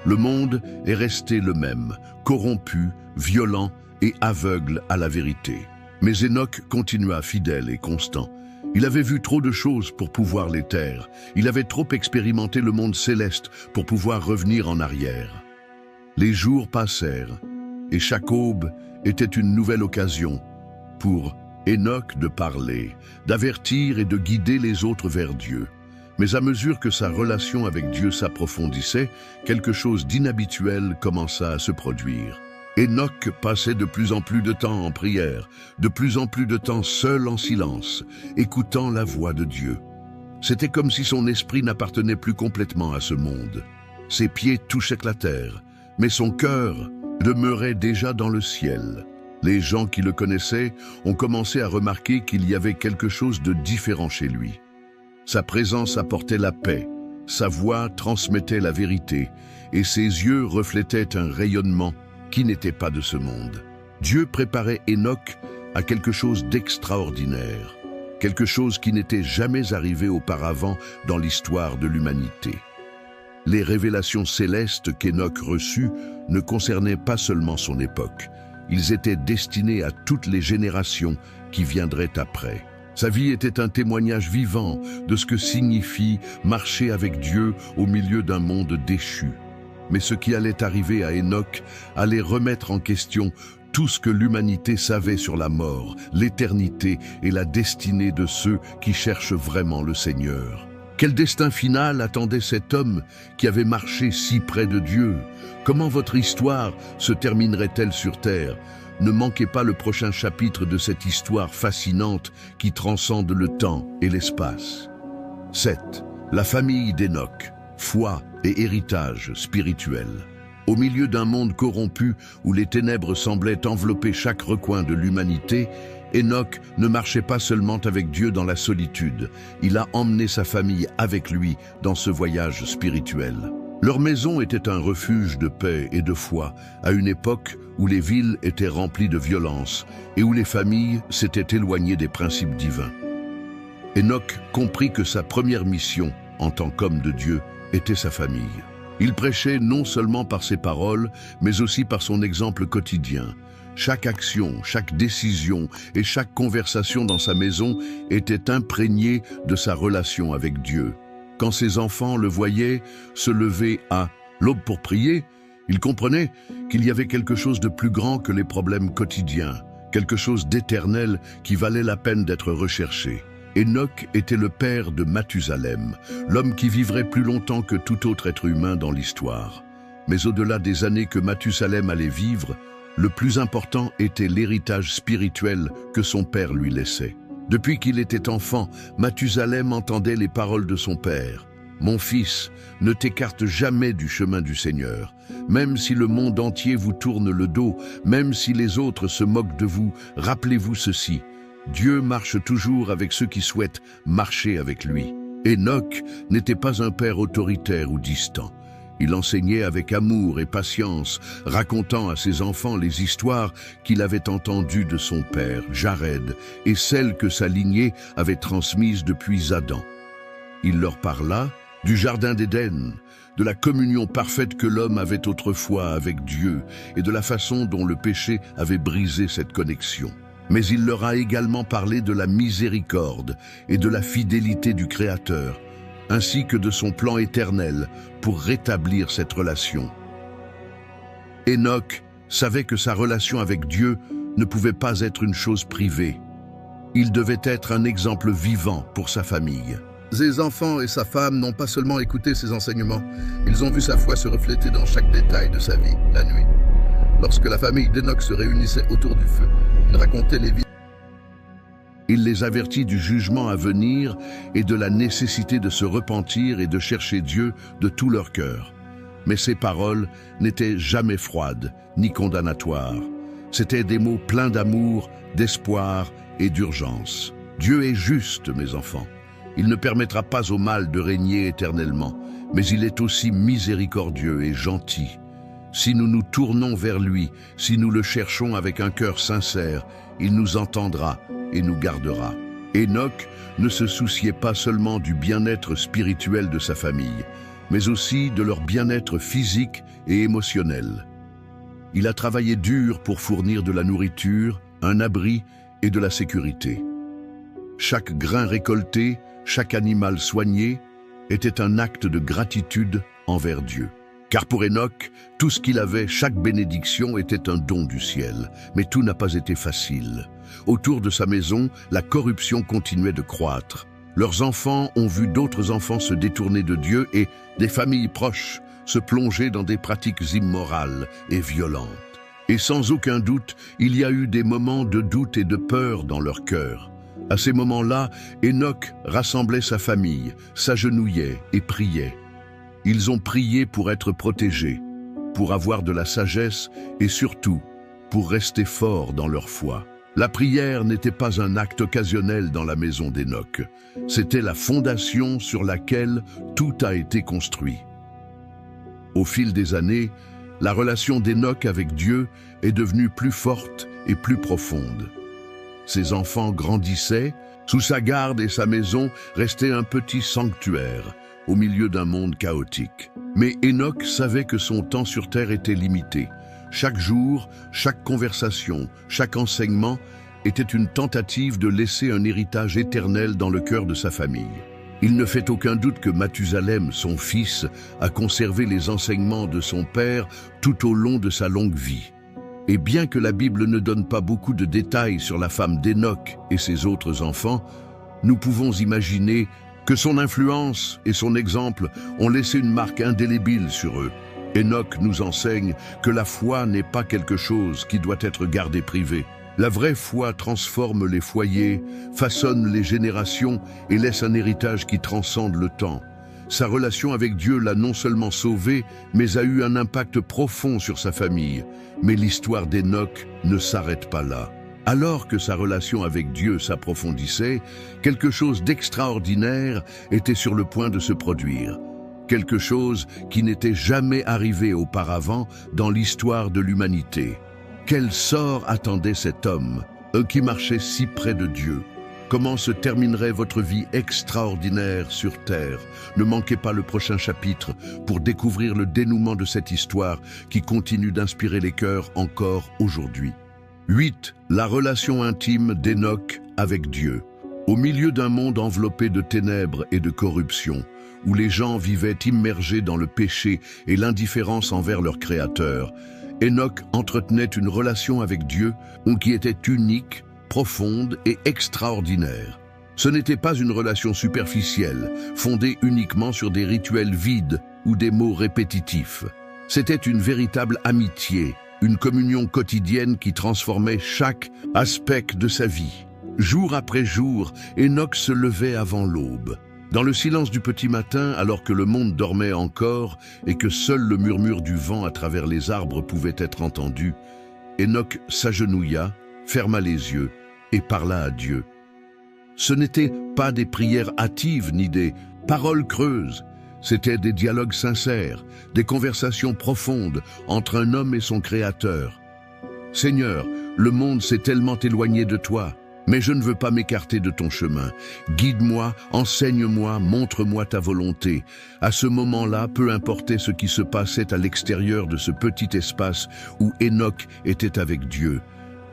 Le monde est resté le même, corrompu, violent et aveugle à la vérité. Mais Enoch continua fidèle et constant. Il avait vu trop de choses pour pouvoir les taire. Il avait trop expérimenté le monde céleste pour pouvoir revenir en arrière. Les jours passèrent, et chaque aube était une nouvelle occasion pour Enoch de parler, d'avertir et de guider les autres vers Dieu. Mais à mesure que sa relation avec Dieu s'approfondissait, quelque chose d'inhabituel commença à se produire. Enoch passait de plus en plus de temps en prière, de plus en plus de temps seul en silence, écoutant la voix de Dieu. C'était comme si son esprit n'appartenait plus complètement à ce monde. Ses pieds touchaient la terre, mais son cœur demeurait déjà dans le ciel. Les gens qui le connaissaient ont commencé à remarquer qu'il y avait quelque chose de différent chez lui. Sa présence apportait la paix, sa voix transmettait la vérité, et ses yeux reflétaient un rayonnement qui n'était pas de ce monde. Dieu préparait Enoch à quelque chose d'extraordinaire, quelque chose qui n'était jamais arrivé auparavant dans l'histoire de l'humanité. Les révélations célestes qu'Enoch reçut ne concernaient pas seulement son époque, ils étaient destinés à toutes les générations qui viendraient après. Sa vie était un témoignage vivant de ce que signifie marcher avec Dieu au milieu d'un monde déchu. Mais ce qui allait arriver à Enoch allait remettre en question tout ce que l'humanité savait sur la mort, l'éternité et la destinée de ceux qui cherchent vraiment le Seigneur. Quel destin final attendait cet homme qui avait marché si près de Dieu? Comment votre histoire se terminerait-elle sur terre? Ne manquez pas le prochain chapitre de cette histoire fascinante qui transcende le temps et l'espace. 7. La famille d'Enoch, foi et héritage spirituel. Au milieu d'un monde corrompu où les ténèbres semblaient envelopper chaque recoin de l'humanité, Enoch ne marchait pas seulement avec Dieu dans la solitude, il a emmené sa famille avec lui dans ce voyage spirituel. Leur maison était un refuge de paix et de foi, à une époque où les villes étaient remplies de violence et où les familles s'étaient éloignées des principes divins. Enoch comprit que sa première mission, en tant qu'homme de Dieu, était sa famille. Il prêchait non seulement par ses paroles, mais aussi par son exemple quotidien. Chaque action, chaque décision et chaque conversation dans sa maison était imprégnée de sa relation avec Dieu. Quand ses enfants le voyaient se lever à l'aube pour prier, il comprenait qu'il y avait quelque chose de plus grand que les problèmes quotidiens, quelque chose d'éternel qui valait la peine d'être recherché. Enoch était le père de Mathusalem, l'homme qui vivrait plus longtemps que tout autre être humain dans l'histoire. Mais au-delà des années que Mathusalem allait vivre, le plus important était l'héritage spirituel que son père lui laissait. Depuis qu'il était enfant, Mathusalem entendait les paroles de son père. « Mon fils, ne t'écarte jamais du chemin du Seigneur. Même si le monde entier vous tourne le dos, même si les autres se moquent de vous, rappelez-vous ceci. Dieu marche toujours avec ceux qui souhaitent marcher avec lui. » Enoch n'était pas un père autoritaire ou distant. Il enseignait avec amour et patience, racontant à ses enfants les histoires qu'il avait entendues de son père, Jared, et celles que sa lignée avait transmises depuis Adam. Il leur parla du Jardin d'Éden, de la communion parfaite que l'homme avait autrefois avec Dieu et de la façon dont le péché avait brisé cette connexion. Mais il leur a également parlé de la miséricorde et de la fidélité du Créateur, ainsi que de son plan éternel pour rétablir cette relation. Enoch savait que sa relation avec Dieu ne pouvait pas être une chose privée. Il devait être un exemple vivant pour sa famille. Ses enfants et sa femme n'ont pas seulement écouté ses enseignements, ils ont vu sa foi se refléter dans chaque détail de sa vie, la nuit. Lorsque la famille d'Enoch se réunissait autour du feu, il racontait les vies. Il les avertit du jugement à venir et de la nécessité de se repentir et de chercher Dieu de tout leur cœur. Mais ces paroles n'étaient jamais froides ni condamnatoires. C'étaient des mots pleins d'amour, d'espoir et d'urgence. Dieu est juste, mes enfants. Il ne permettra pas au mal de régner éternellement, mais il est aussi miséricordieux et gentil. Si nous nous tournons vers lui, si nous le cherchons avec un cœur sincère, il nous entendra et nous gardera. Enoch ne se souciait pas seulement du bien-être spirituel de sa famille, mais aussi de leur bien-être physique et émotionnel. Il a travaillé dur pour fournir de la nourriture, un abri et de la sécurité. Chaque grain récolté, chaque animal soigné était un acte de gratitude envers Dieu. Car pour Enoch, tout ce qu'il avait, chaque bénédiction était un don du ciel. Mais tout n'a pas été facile. Autour de sa maison, la corruption continuait de croître. Leurs enfants ont vu d'autres enfants se détourner de Dieu et des familles proches se plonger dans des pratiques immorales et violentes. Et sans aucun doute, il y a eu des moments de doute et de peur dans leur cœur. À ces moments-là, Enoch rassemblait sa famille, s'agenouillait et priait. Ils ont prié pour être protégés, pour avoir de la sagesse et surtout pour rester forts dans leur foi. La prière n'était pas un acte occasionnel dans la maison d'Enoch. C'était la fondation sur laquelle tout a été construit. Au fil des années, la relation d'Enoch avec Dieu est devenue plus forte et plus profonde. Ses enfants grandissaient, sous sa garde et sa maison restait un petit sanctuaire, au milieu d'un monde chaotique. Mais Enoch savait que son temps sur terre était limité. Chaque jour, chaque conversation, chaque enseignement était une tentative de laisser un héritage éternel dans le cœur de sa famille. Il ne fait aucun doute que Mathusalem, son fils, a conservé les enseignements de son père tout au long de sa longue vie. Et bien que la Bible ne donne pas beaucoup de détails sur la femme d'Enoch et ses autres enfants, nous pouvons imaginer que son influence et son exemple ont laissé une marque indélébile sur eux. Enoch nous enseigne que la foi n'est pas quelque chose qui doit être gardé privé. La vraie foi transforme les foyers, façonne les générations et laisse un héritage qui transcende le temps. Sa relation avec Dieu l'a non seulement sauvé, mais a eu un impact profond sur sa famille. Mais l'histoire d'Enoch ne s'arrête pas là. Alors que sa relation avec Dieu s'approfondissait, quelque chose d'extraordinaire était sur le point de se produire. Quelque chose qui n'était jamais arrivé auparavant dans l'histoire de l'humanité. Quel sort attendait cet homme, qui marchait si près de Dieu? Comment se terminerait votre vie extraordinaire sur terre? Ne manquez pas le prochain chapitre pour découvrir le dénouement de cette histoire qui continue d'inspirer les cœurs encore aujourd'hui. 8. La relation intime d'Enoch avec Dieu. Au milieu d'un monde enveloppé de ténèbres et de corruption, où les gens vivaient immergés dans le péché et l'indifférence envers leur Créateur, Enoch entretenait une relation avec Dieu qui était unique, profonde et extraordinaire. Ce n'était pas une relation superficielle, fondée uniquement sur des rituels vides ou des mots répétitifs. C'était une véritable amitié, une communion quotidienne qui transformait chaque aspect de sa vie. Jour après jour, Enoch se levait avant l'aube. Dans le silence du petit matin, alors que le monde dormait encore et que seul le murmure du vent à travers les arbres pouvait être entendu, Enoch s'agenouilla, ferma les yeux et parla à Dieu. Ce n'étaient pas des prières hâtives ni des paroles creuses, c'étaient des dialogues sincères, des conversations profondes entre un homme et son Créateur. « Seigneur, le monde s'est tellement éloigné de toi. Mais je ne veux pas m'écarter de ton chemin. Guide-moi, enseigne-moi, montre-moi ta volonté. » À ce moment-là, peu importait ce qui se passait à l'extérieur de ce petit espace où Enoch était avec Dieu.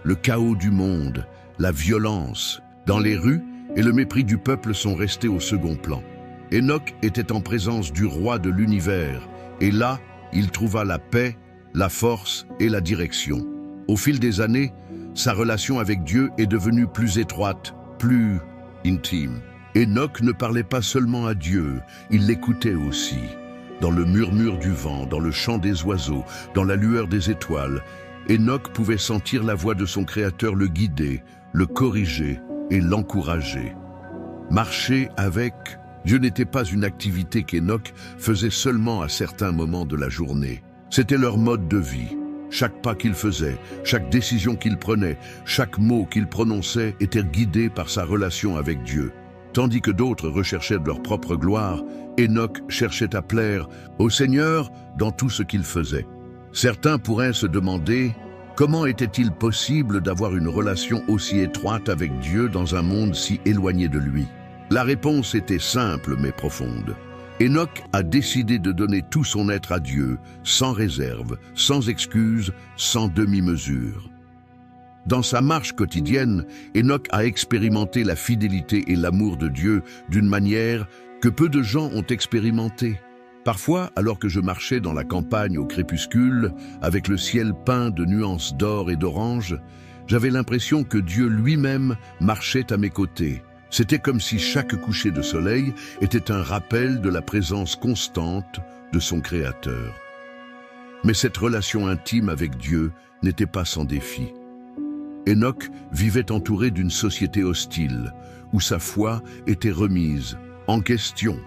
Le chaos du monde, la violence dans les rues et le mépris du peuple sont restés au second plan. Enoch était en présence du roi de l'univers, et là, il trouva la paix, la force et la direction. Au fil des années, sa relation avec Dieu est devenue plus étroite, plus intime. Enoch ne parlait pas seulement à Dieu, il l'écoutait aussi. Dans le murmure du vent, dans le chant des oiseaux, dans la lueur des étoiles, Enoch pouvait sentir la voix de son Créateur le guider, le corriger et l'encourager. Marcher avec Dieu n'était pas une activité qu'Enoch faisait seulement à certains moments de la journée. C'était leur mode de vie. Chaque pas qu'il faisait, chaque décision qu'il prenait, chaque mot qu'il prononçait était guidé par sa relation avec Dieu. Tandis que d'autres recherchaient de leur propre gloire, Enoch cherchait à plaire au Seigneur dans tout ce qu'il faisait. Certains pourraient se demander comment était-il possible d'avoir une relation aussi étroite avec Dieu dans un monde si éloigné de lui. La réponse était simple mais profonde. Enoch a décidé de donner tout son être à Dieu, sans réserve, sans excuse, sans demi-mesure. Dans sa marche quotidienne, Enoch a expérimenté la fidélité et l'amour de Dieu d'une manière que peu de gens ont expérimenté. Parfois, alors que je marchais dans la campagne au crépuscule, avec le ciel peint de nuances d'or et d'orange, j'avais l'impression que Dieu lui-même marchait à mes côtés. C'était comme si chaque coucher de soleil était un rappel de la présence constante de son Créateur. Mais cette relation intime avec Dieu n'était pas sans défi. Enoch vivait entouré d'une société hostile, où sa foi était remise en question,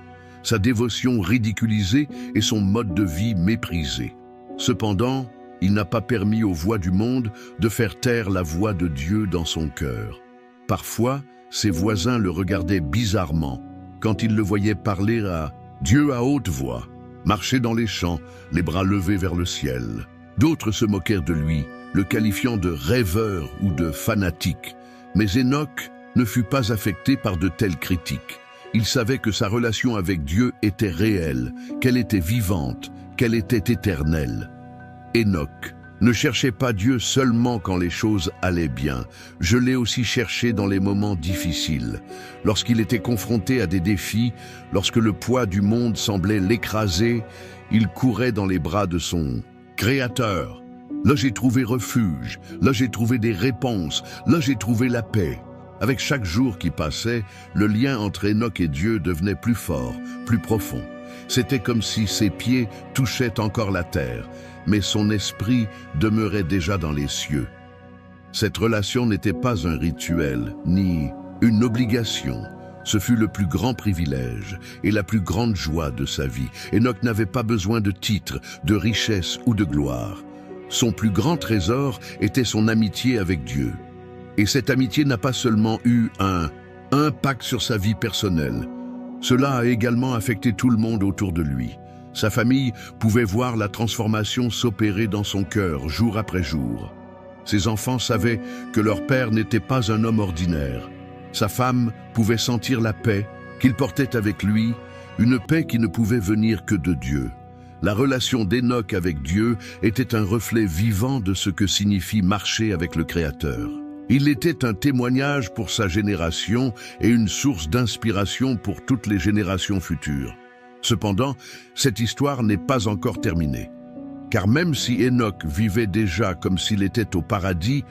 sa dévotion ridiculisée et son mode de vie méprisé. Cependant, il n'a pas permis aux voix du monde de faire taire la voix de Dieu dans son cœur. Parfois, ses voisins le regardaient bizarrement quand ils le voyaient parler à Dieu à haute voix, marcher dans les champs, les bras levés vers le ciel. D'autres se moquèrent de lui, le qualifiant de rêveur ou de fanatique. Mais Enoch ne fut pas affecté par de telles critiques. Il savait que sa relation avec Dieu était réelle, qu'elle était vivante, qu'elle était éternelle. Enoch ne cherchait pas Dieu seulement quand les choses allaient bien. Je l'ai aussi cherché dans les moments difficiles, lorsqu'il était confronté à des défis, lorsque le poids du monde semblait l'écraser, il courait dans les bras de son Créateur. Là j'ai trouvé refuge, là j'ai trouvé des réponses, là j'ai trouvé la paix. Avec chaque jour qui passait, le lien entre Enoch et Dieu devenait plus fort, plus profond. C'était comme si ses pieds touchaient encore la terre, mais son esprit demeurait déjà dans les cieux. Cette relation n'était pas un rituel, ni une obligation. Ce fut le plus grand privilège et la plus grande joie de sa vie. Enoch n'avait pas besoin de titres, de richesses ou de gloire. Son plus grand trésor était son amitié avec Dieu. Et cette amitié n'a pas seulement eu un impact sur sa vie personnelle. Cela a également affecté tout le monde autour de lui. Sa famille pouvait voir la transformation s'opérer dans son cœur jour après jour. Ses enfants savaient que leur père n'était pas un homme ordinaire. Sa femme pouvait sentir la paix qu'il portait avec lui, une paix qui ne pouvait venir que de Dieu. La relation d'Enoch avec Dieu était un reflet vivant de ce que signifie marcher avec le Créateur. Il était un témoignage pour sa génération et une source d'inspiration pour toutes les générations futures. Cependant, cette histoire n'est pas encore terminée. Car même si Enoch vivait déjà comme s'il était au paradis,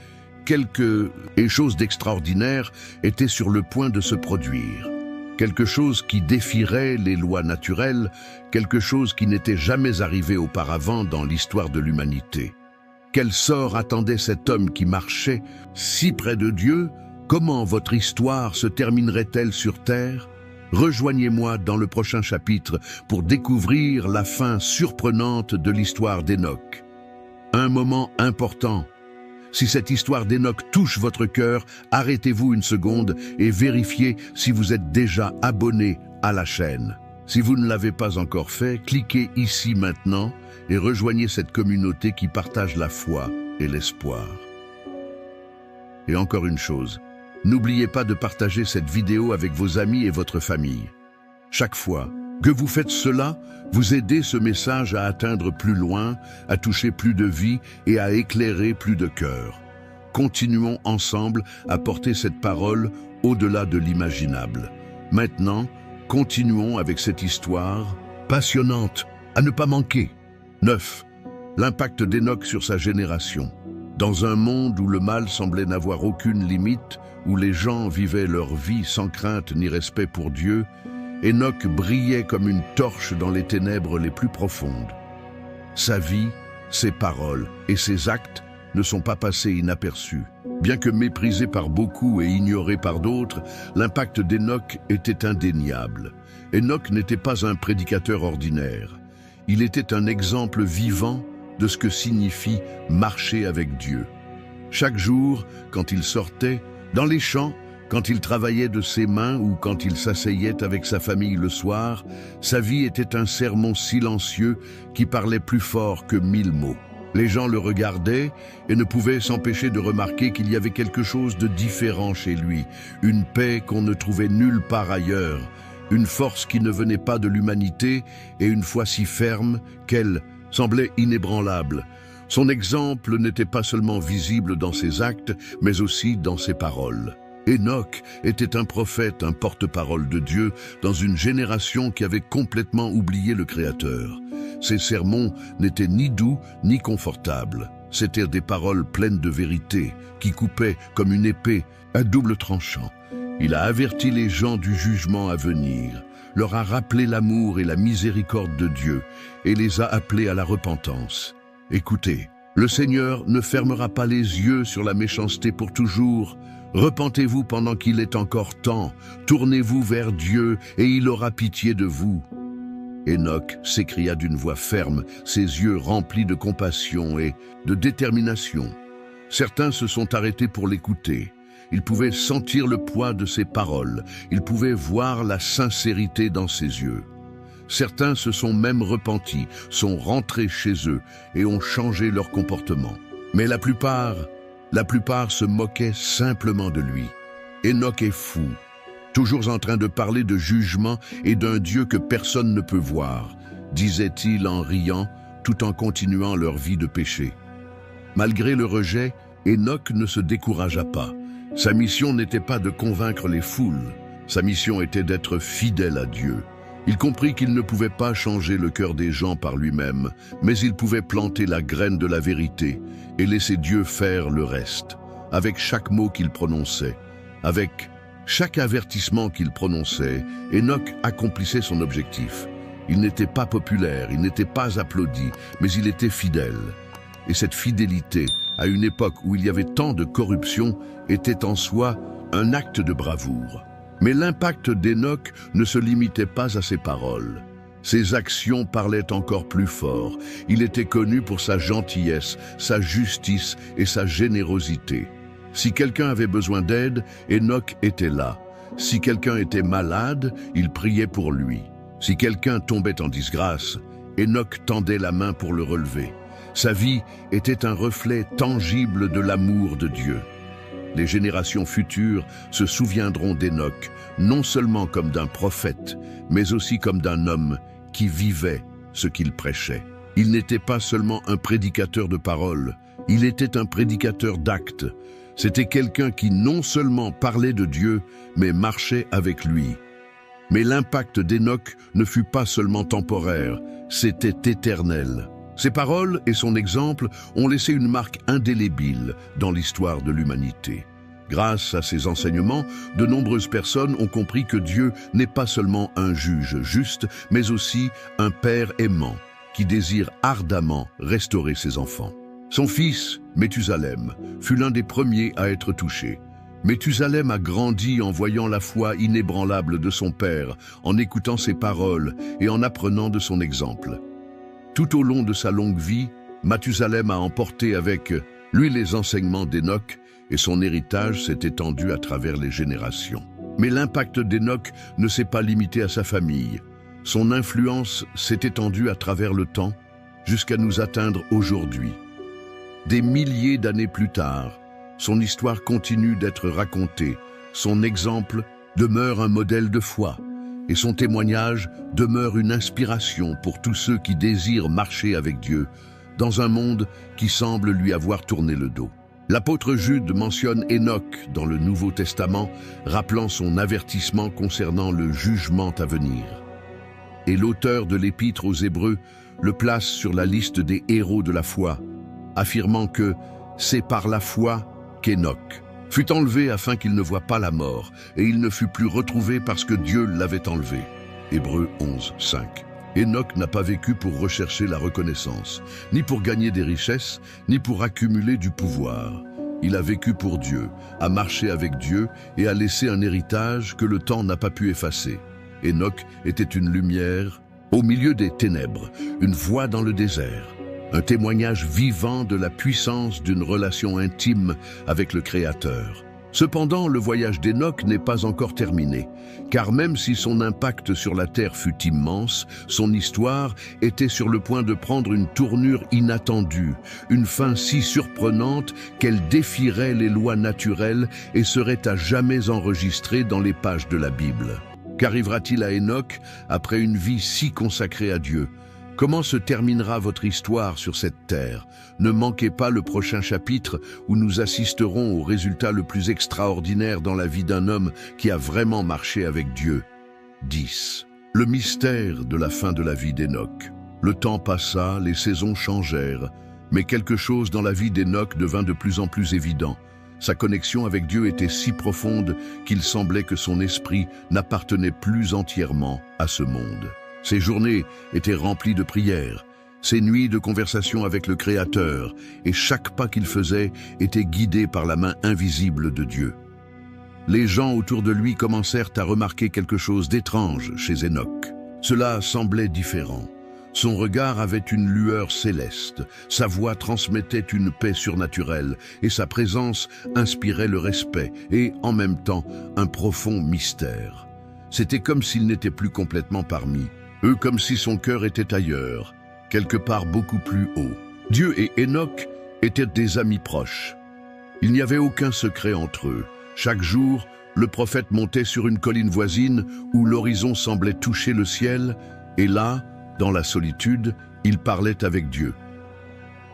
quelque chose d'extraordinaire était sur le point de se produire. Quelque chose qui défierait les lois naturelles, quelque chose qui n'était jamais arrivé auparavant dans l'histoire de l'humanité. Quel sort attendait cet homme qui marchait si près de Dieu? Comment votre histoire se terminerait-elle sur terre? Rejoignez-moi dans le prochain chapitre pour découvrir la fin surprenante de l'histoire d'Enoch. Un moment important. Si cette histoire d'Enoch touche votre cœur, arrêtez-vous une seconde et vérifiez si vous êtes déjà abonné à la chaîne. Si vous ne l'avez pas encore fait, cliquez ici maintenant et rejoignez cette communauté qui partage la foi et l'espoir. Et encore une chose, n'oubliez pas de partager cette vidéo avec vos amis et votre famille. Chaque fois que vous faites cela, vous aidez ce message à atteindre plus loin, à toucher plus de vies et à éclairer plus de cœurs. Continuons ensemble à porter cette parole au-delà de l'imaginable. Maintenant, continuons avec cette histoire passionnante à ne pas manquer. 9. L'impact d'Enoch sur sa génération. Dans un monde où le mal semblait n'avoir aucune limite, où les gens vivaient leur vie sans crainte ni respect pour Dieu, Enoch brillait comme une torche dans les ténèbres les plus profondes. Sa vie, ses paroles et ses actes ne sont pas passés inaperçus. Bien que méprisé par beaucoup et ignoré par d'autres, l'impact d'Enoch était indéniable. Enoch n'était pas un prédicateur ordinaire. Il était un exemple vivant de ce que signifie marcher avec Dieu. Chaque jour, quand il sortait, dans les champs, quand il travaillait de ses mains ou quand il s'asseyait avec sa famille le soir, sa vie était un sermon silencieux qui parlait plus fort que 1000 mots. Les gens le regardaient et ne pouvaient s'empêcher de remarquer qu'il y avait quelque chose de différent chez lui, une paix qu'on ne trouvait nulle part ailleurs, une force qui ne venait pas de l'humanité et une foi si ferme qu'elle semblait inébranlable. Son exemple n'était pas seulement visible dans ses actes, mais aussi dans ses paroles. Enoch était un prophète, un porte-parole de Dieu dans une génération qui avait complètement oublié le Créateur. Ses sermons n'étaient ni doux ni confortables. C'étaient des paroles pleines de vérité, qui coupaient comme une épée à double tranchant. Il a averti les gens du jugement à venir, leur a rappelé l'amour et la miséricorde de Dieu et les a appelés à la repentance. Écoutez, le Seigneur ne fermera pas les yeux sur la méchanceté pour toujours. Repentez-vous pendant qu'il est encore temps, tournez-vous vers Dieu et il aura pitié de vous. Enoch s'écria d'une voix ferme, ses yeux remplis de compassion et de détermination. Certains se sont arrêtés pour l'écouter. Ils pouvaient sentir le poids de ses paroles, ils pouvaient voir la sincérité dans ses yeux. Certains se sont même repentis, sont rentrés chez eux et ont changé leur comportement. Mais la plupart se moquaient simplement de lui. Enoch est fou, toujours en train de parler de jugement et d'un Dieu que personne ne peut voir, disait-il en riant, tout en continuant leur vie de péché. Malgré le rejet, Enoch ne se découragea pas. Sa mission n'était pas de convaincre les foules, sa mission était d'être fidèle à Dieu. Il comprit qu'il ne pouvait pas changer le cœur des gens par lui-même, mais il pouvait planter la graine de la vérité et laisser Dieu faire le reste. Avec chaque mot qu'il prononçait, avec chaque avertissement qu'il prononçait, Enoch accomplissait son objectif. Il n'était pas populaire, il n'était pas applaudi, mais il était fidèle. Et cette fidélité, à une époque où il y avait tant de corruption, était en soi un acte de bravoure. Mais l'impact d'Enoch ne se limitait pas à ses paroles. Ses actions parlaient encore plus fort. Il était connu pour sa gentillesse, sa justice et sa générosité. Si quelqu'un avait besoin d'aide, Enoch était là. Si quelqu'un était malade, il priait pour lui. Si quelqu'un tombait en disgrâce, Enoch tendait la main pour le relever. Sa vie était un reflet tangible de l'amour de Dieu. Les générations futures se souviendront d'Enoch, non seulement comme d'un prophète, mais aussi comme d'un homme qui vivait ce qu'il prêchait. Il n'était pas seulement un prédicateur de paroles, il était un prédicateur d'actes. C'était quelqu'un qui non seulement parlait de Dieu, mais marchait avec lui. Mais l'impact d'Enoch ne fut pas seulement temporaire, c'était éternel. Ses paroles et son exemple ont laissé une marque indélébile dans l'histoire de l'humanité. Grâce à ses enseignements, de nombreuses personnes ont compris que Dieu n'est pas seulement un juge juste, mais aussi un père aimant qui désire ardemment restaurer ses enfants. Son fils, Méthusalem, fut l'un des premiers à être touché. Méthusalem a grandi en voyant la foi inébranlable de son père, en écoutant ses paroles et en apprenant de son exemple. Tout au long de sa longue vie, Mathusalem a emporté avec lui les enseignements d'Enoch et son héritage s'est étendu à travers les générations. Mais l'impact d'Enoch ne s'est pas limité à sa famille. Son influence s'est étendue à travers le temps jusqu'à nous atteindre aujourd'hui. Des milliers d'années plus tard, son histoire continue d'être racontée, son exemple demeure un modèle de foi. Et son témoignage demeure une inspiration pour tous ceux qui désirent marcher avec Dieu, dans un monde qui semble lui avoir tourné le dos. L'apôtre Jude mentionne Enoch dans le Nouveau Testament, rappelant son avertissement concernant le jugement à venir. Et l'auteur de l'Épître aux Hébreux le place sur la liste des héros de la foi, affirmant que c'est par la foi qu'Hénoch fut enlevé afin qu'il ne voie pas la mort, et il ne fut plus retrouvé parce que Dieu l'avait enlevé. Hébreux 11, 5. Hénoch n'a pas vécu pour rechercher la reconnaissance, ni pour gagner des richesses, ni pour accumuler du pouvoir. Il a vécu pour Dieu, a marché avec Dieu et a laissé un héritage que le temps n'a pas pu effacer. Hénoch était une lumière au milieu des ténèbres, une voix dans le désert, un témoignage vivant de la puissance d'une relation intime avec le Créateur. Cependant, le voyage d'Hénoch n'est pas encore terminé, car même si son impact sur la terre fut immense, son histoire était sur le point de prendre une tournure inattendue, une fin si surprenante qu'elle défierait les lois naturelles et serait à jamais enregistrée dans les pages de la Bible. Qu'arrivera-t-il à Hénoch après une vie si consacrée à Dieu? Comment se terminera votre histoire sur cette terre? Ne manquez pas le prochain chapitre où nous assisterons au résultat le plus extraordinaire dans la vie d'un homme qui a vraiment marché avec Dieu. 10. Le mystère de la fin de la vie d'Hénoch. Le temps passa, les saisons changèrent, mais quelque chose dans la vie d'Hénoch devint de plus en plus évident. Sa connexion avec Dieu était si profonde qu'il semblait que son esprit n'appartenait plus entièrement à ce monde. Ses journées étaient remplies de prières, ses nuits de conversation avec le Créateur, et chaque pas qu'il faisait était guidé par la main invisible de Dieu. Les gens autour de lui commencèrent à remarquer quelque chose d'étrange chez Hénoch. Cela semblait différent. Son regard avait une lueur céleste, sa voix transmettait une paix surnaturelle, et sa présence inspirait le respect et, en même temps, un profond mystère. C'était comme s'il n'était plus complètement parmi eux, comme si son cœur était ailleurs, quelque part beaucoup plus haut. Dieu et Hénoch étaient des amis proches. Il n'y avait aucun secret entre eux. Chaque jour, le prophète montait sur une colline voisine où l'horizon semblait toucher le ciel, et là, dans la solitude, il parlait avec Dieu.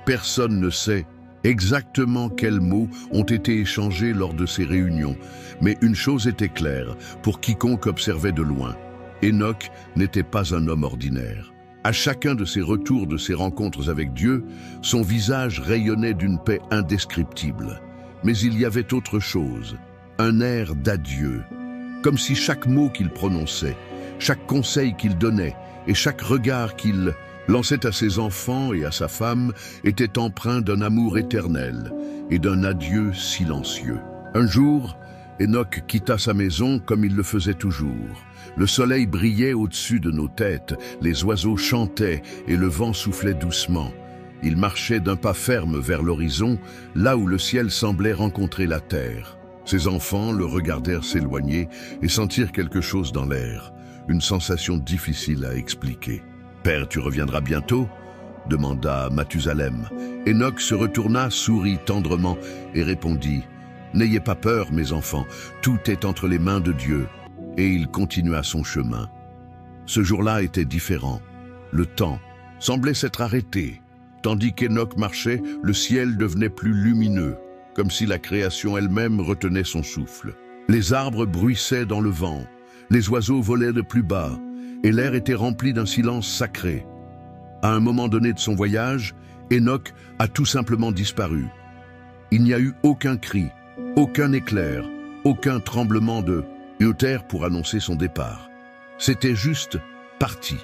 Personne ne sait exactement quels mots ont été échangés lors de ces réunions, mais une chose était claire pour quiconque observait de loin. Hénoch n'était pas un homme ordinaire. À chacun de ses retours de ses rencontres avec Dieu, son visage rayonnait d'une paix indescriptible. Mais il y avait autre chose, un air d'adieu, comme si chaque mot qu'il prononçait, chaque conseil qu'il donnait et chaque regard qu'il lançait à ses enfants et à sa femme était empreint d'un amour éternel et d'un adieu silencieux. Un jour, Hénoch quitta sa maison comme il le faisait toujours. Le soleil brillait au-dessus de nos têtes, les oiseaux chantaient et le vent soufflait doucement. Il marchait d'un pas ferme vers l'horizon, là où le ciel semblait rencontrer la terre. Ses enfants le regardèrent s'éloigner et sentirent quelque chose dans l'air, une sensation difficile à expliquer. « Père, tu reviendras bientôt ?» demanda Mathusalem. Hénoch se retourna, sourit tendrement et répondit « N'ayez pas peur, mes enfants, tout est entre les mains de Dieu. » Et il continua son chemin. Ce jour-là était différent. Le temps semblait s'être arrêté. Tandis qu'Hénoch marchait, le ciel devenait plus lumineux, comme si la création elle-même retenait son souffle. Les arbres bruissaient dans le vent, les oiseaux volaient de plus bas, et l'air était rempli d'un silence sacré. À un moment donné de son voyage, Hénoch a tout simplement disparu. Il n'y a eu aucun cri, aucun éclair, aucun tremblement de terre pour annoncer son départ. C'était juste parti.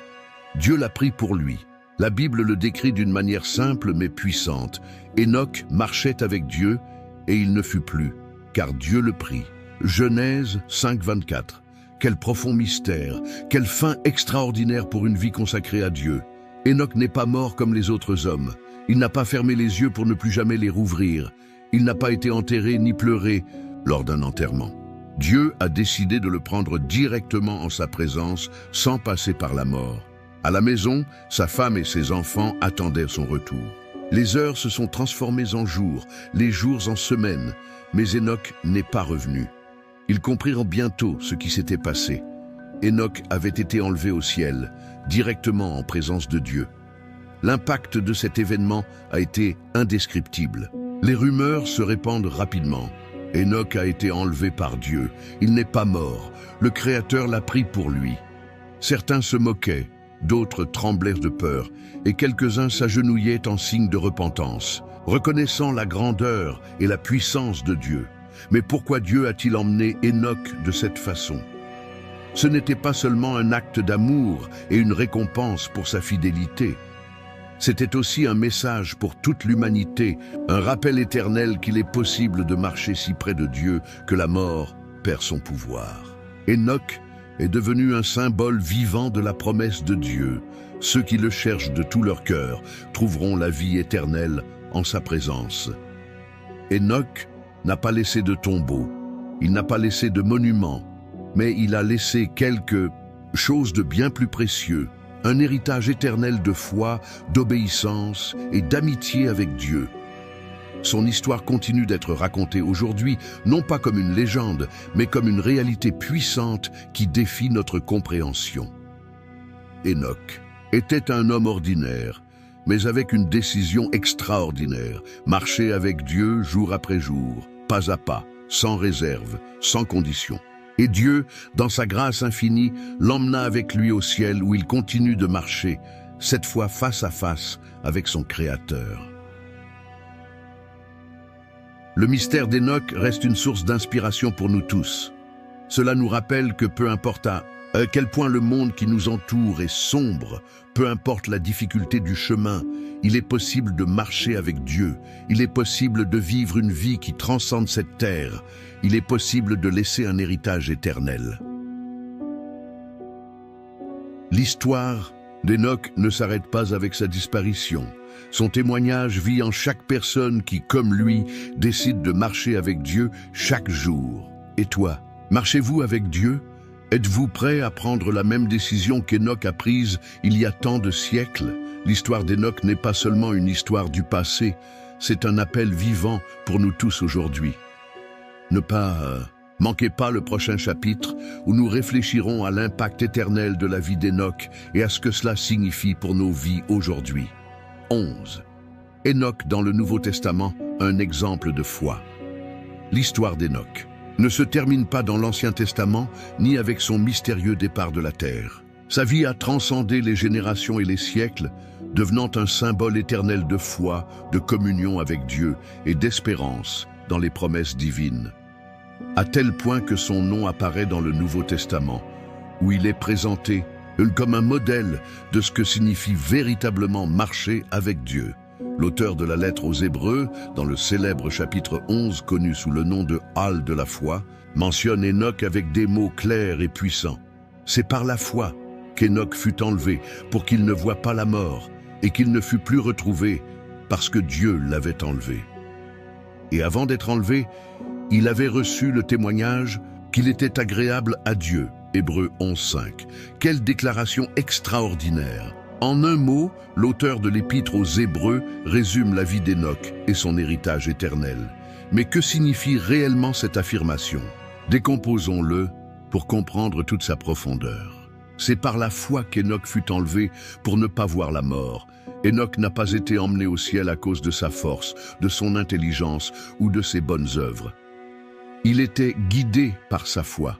Dieu l'a pris pour lui. La Bible le décrit d'une manière simple mais puissante. Hénoch marchait avec Dieu et il ne fut plus, car Dieu le prit. Genèse 5:24. Quel profond mystère, quelle fin extraordinaire pour une vie consacrée à Dieu. Hénoch n'est pas mort comme les autres hommes. Il n'a pas fermé les yeux pour ne plus jamais les rouvrir. Il n'a pas été enterré ni pleuré lors d'un enterrement. Dieu a décidé de le prendre directement en sa présence, sans passer par la mort. À la maison, sa femme et ses enfants attendaient son retour. Les heures se sont transformées en jours, les jours en semaines, mais Hénoch n'est pas revenu. Ils comprirent bientôt ce qui s'était passé. Hénoch avait été enlevé au ciel, directement en présence de Dieu. L'impact de cet événement a été indescriptible. Les rumeurs se répandent rapidement. Hénoch a été enlevé par Dieu. Il n'est pas mort. Le Créateur l'a pris pour lui. Certains se moquaient. d'autres tremblèrent de peur, et quelques-uns s'agenouillaient en signe de repentance, reconnaissant la grandeur et la puissance de Dieu. Mais pourquoi Dieu a-t-il emmené Enoch de cette façon? Ce n'était pas seulement un acte d'amour et une récompense pour sa fidélité. C'était aussi un message pour toute l'humanité, un rappel éternel qu'il est possible de marcher si près de Dieu que la mort perd son pouvoir. Enoch est devenu un symbole vivant de la promesse de Dieu. Ceux qui le cherchent de tout leur cœur trouveront la vie éternelle en sa présence. Enoch n'a pas laissé de tombeau, il n'a pas laissé de monument, mais il a laissé quelque chose de bien plus précieux, un héritage éternel de foi, d'obéissance et d'amitié avec Dieu. Son histoire continue d'être racontée aujourd'hui, non pas comme une légende, mais comme une réalité puissante qui défie notre compréhension. Enoch était un homme ordinaire, mais avec une décision extraordinaire, marcher avec Dieu jour après jour, pas à pas, sans réserve, sans condition. Et Dieu, dans sa grâce infinie, l'emmena avec lui au ciel où il continue de marcher, cette fois face à face avec son Créateur. Le mystère d'Enoch reste une source d'inspiration pour nous tous. Cela nous rappelle que peu importe à quel point le monde qui nous entoure est sombre, peu importe la difficulté du chemin, il est possible de marcher avec Dieu. Il est possible de vivre une vie qui transcende cette terre. Il est possible de laisser un héritage éternel. L'histoire d'Enoch ne s'arrête pas avec sa disparition. Son témoignage vit en chaque personne qui, comme lui, décide de marcher avec Dieu chaque jour. Et toi, marchez-vous avec Dieu? Êtes-vous prêt à prendre la même décision qu'Enoch a prise il y a tant de siècles? L'histoire d'Enoch n'est pas seulement une histoire du passé, c'est un appel vivant pour nous tous aujourd'hui. Manquez pas le prochain chapitre où nous réfléchirons à l'impact éternel de la vie d'Enoch et à ce que cela signifie pour nos vies aujourd'hui. 11. Enoch dans le Nouveau Testament, un exemple de foi. L'histoire d'Enoch ne se termine pas dans l'Ancien Testament ni avec son mystérieux départ de la terre. Sa vie a transcendé les générations et les siècles, devenant un symbole éternel de foi, de communion avec Dieu et d'espérance dans les promesses divines. À tel point que son nom apparaît dans le Nouveau Testament, où il est présenté comme un modèle de ce que signifie véritablement marcher avec Dieu. L'auteur de la lettre aux Hébreux, dans le célèbre chapitre 11 connu sous le nom de Halle de la foi, mentionne Enoch avec des mots clairs et puissants. C'est par la foi qu'Enoch fut enlevé pour qu'il ne voie pas la mort et qu'il ne fut plus retrouvé parce que Dieu l'avait enlevé. Et avant d'être enlevé, il avait reçu le témoignage qu'il était agréable à Dieu. Hébreux 11.5. Quelle déclaration extraordinaire! En un mot, l'auteur de l'épître aux Hébreux résume la vie d'Enoch et son héritage éternel. Mais que signifie réellement cette affirmation? Décomposons-le pour comprendre toute sa profondeur. C'est par la foi qu'Enoch fut enlevé pour ne pas voir la mort. Enoch n'a pas été emmené au ciel à cause de sa force, de son intelligence ou de ses bonnes œuvres. Il était guidé par sa foi.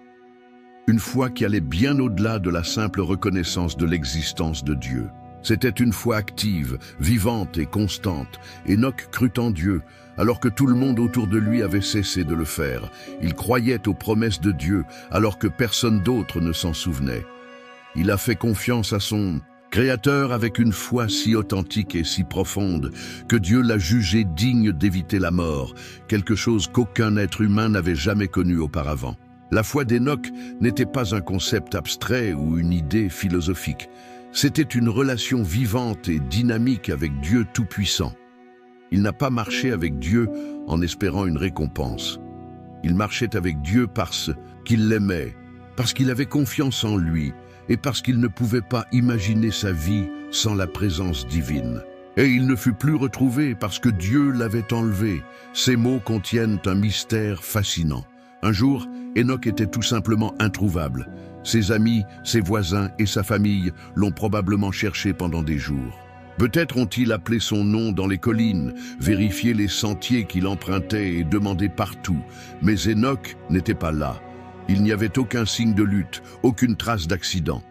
Une foi qui allait bien au-delà de la simple reconnaissance de l'existence de Dieu. C'était une foi active, vivante et constante. Enoch crut en Dieu, alors que tout le monde autour de lui avait cessé de le faire. Il croyait aux promesses de Dieu, alors que personne d'autre ne s'en souvenait. Il a fait confiance à son Créateur avec une foi si authentique et si profonde que Dieu l'a jugé digne d'éviter la mort, quelque chose qu'aucun être humain n'avait jamais connu auparavant. La foi d'Enoch n'était pas un concept abstrait ou une idée philosophique. C'était une relation vivante et dynamique avec Dieu Tout-Puissant. Il n'a pas marché avec Dieu en espérant une récompense. Il marchait avec Dieu parce qu'il l'aimait, parce qu'il avait confiance en lui et parce qu'il ne pouvait pas imaginer sa vie sans la présence divine. Et il ne fut plus retrouvé parce que Dieu l'avait enlevé. Ces mots contiennent un mystère fascinant. Un jour, Enoch était tout simplement introuvable. Ses amis, ses voisins et sa famille l'ont probablement cherché pendant des jours. Peut-être ont-ils appelé son nom dans les collines, vérifié les sentiers qu'il empruntait et demandé partout. Mais Enoch n'était pas là. Il n'y avait aucun signe de lutte, aucune trace d'accident.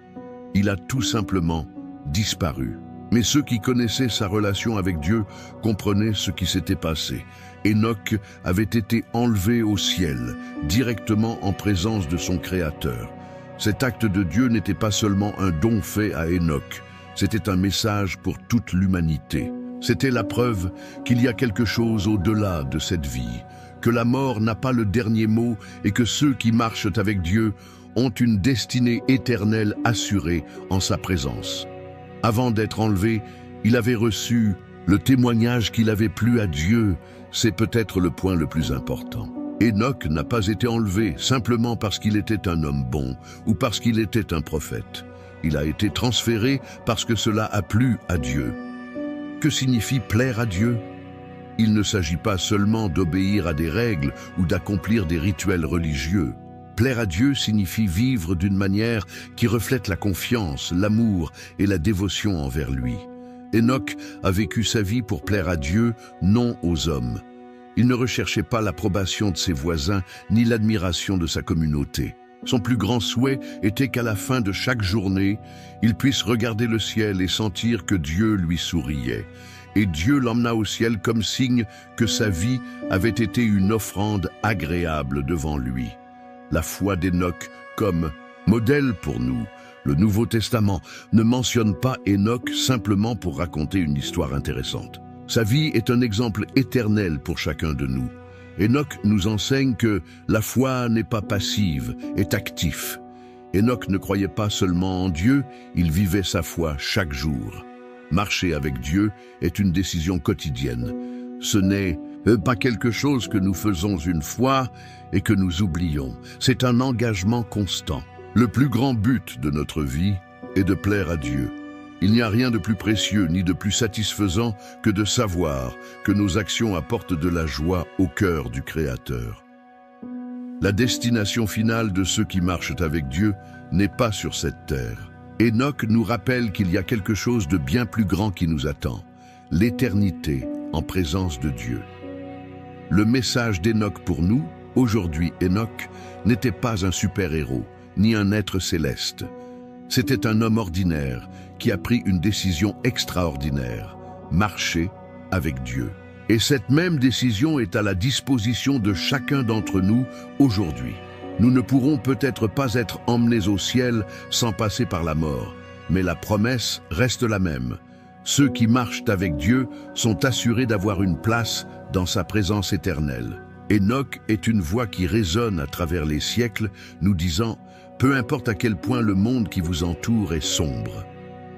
Il a tout simplement disparu. Mais ceux qui connaissaient sa relation avec Dieu comprenaient ce qui s'était passé. Enoch avait été enlevé au ciel, directement en présence de son Créateur. Cet acte de Dieu n'était pas seulement un don fait à Enoch, c'était un message pour toute l'humanité. C'était la preuve qu'il y a quelque chose au-delà de cette vie, que la mort n'a pas le dernier mot et que ceux qui marchent avec Dieu ont une destinée éternelle assurée en sa présence. Avant d'être enlevé, il avait reçu le témoignage qu'il avait plu à Dieu. C'est peut-être le point le plus important. Enoch n'a pas été enlevé simplement parce qu'il était un homme bon ou parce qu'il était un prophète. Il a été transféré parce que cela a plu à Dieu. Que signifie plaire à Dieu? Il ne s'agit pas seulement d'obéir à des règles ou d'accomplir des rituels religieux. Plaire à Dieu signifie vivre d'une manière qui reflète la confiance, l'amour et la dévotion envers lui. Enoch a vécu sa vie pour plaire à Dieu, non aux hommes. Il ne recherchait pas l'approbation de ses voisins ni l'admiration de sa communauté. Son plus grand souhait était qu'à la fin de chaque journée, il puisse regarder le ciel et sentir que Dieu lui souriait. Et Dieu l'emmena au ciel comme signe que sa vie avait été une offrande agréable devant lui. La foi d'Enoch comme modèle pour nous. Le Nouveau Testament ne mentionne pas Enoch simplement pour raconter une histoire intéressante. Sa vie est un exemple éternel pour chacun de nous. Enoch nous enseigne que la foi n'est pas passive, est active. Enoch ne croyait pas seulement en Dieu, il vivait sa foi chaque jour. Marcher avec Dieu est une décision quotidienne. Ce n'est pas quelque chose que nous faisons une fois et que nous oublions. C'est un engagement constant. Le plus grand but de notre vie est de plaire à Dieu. Il n'y a rien de plus précieux ni de plus satisfaisant que de savoir que nos actions apportent de la joie au cœur du Créateur. La destination finale de ceux qui marchent avec Dieu n'est pas sur cette terre. Enoch nous rappelle qu'il y a quelque chose de bien plus grand qui nous attend, l'éternité en présence de Dieu. Le message d'Enoch pour nous, aujourd'hui Enoch, n'était pas un super-héros, ni un être céleste. C'était un homme ordinaire qui a pris une décision extraordinaire, marcher avec Dieu. Et cette même décision est à la disposition de chacun d'entre nous aujourd'hui. Nous ne pourrons peut-être pas être emmenés au ciel sans passer par la mort, mais la promesse reste la même. Ceux qui marchent avec Dieu sont assurés d'avoir une place dans sa présence éternelle. Enoch est une voix qui résonne à travers les siècles, nous disant « Peu importe à quel point le monde qui vous entoure est sombre,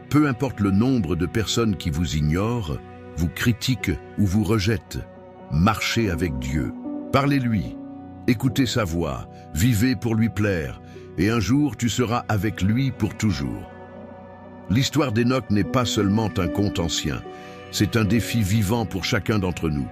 peu importe le nombre de personnes qui vous ignorent, vous critiquent ou vous rejettent, marchez avec Dieu, parlez-lui, écoutez sa voix, vivez pour lui plaire, et un jour tu seras avec lui pour toujours. » L'histoire d'Enoch n'est pas seulement un conte ancien, c'est un défi vivant pour chacun d'entre nous.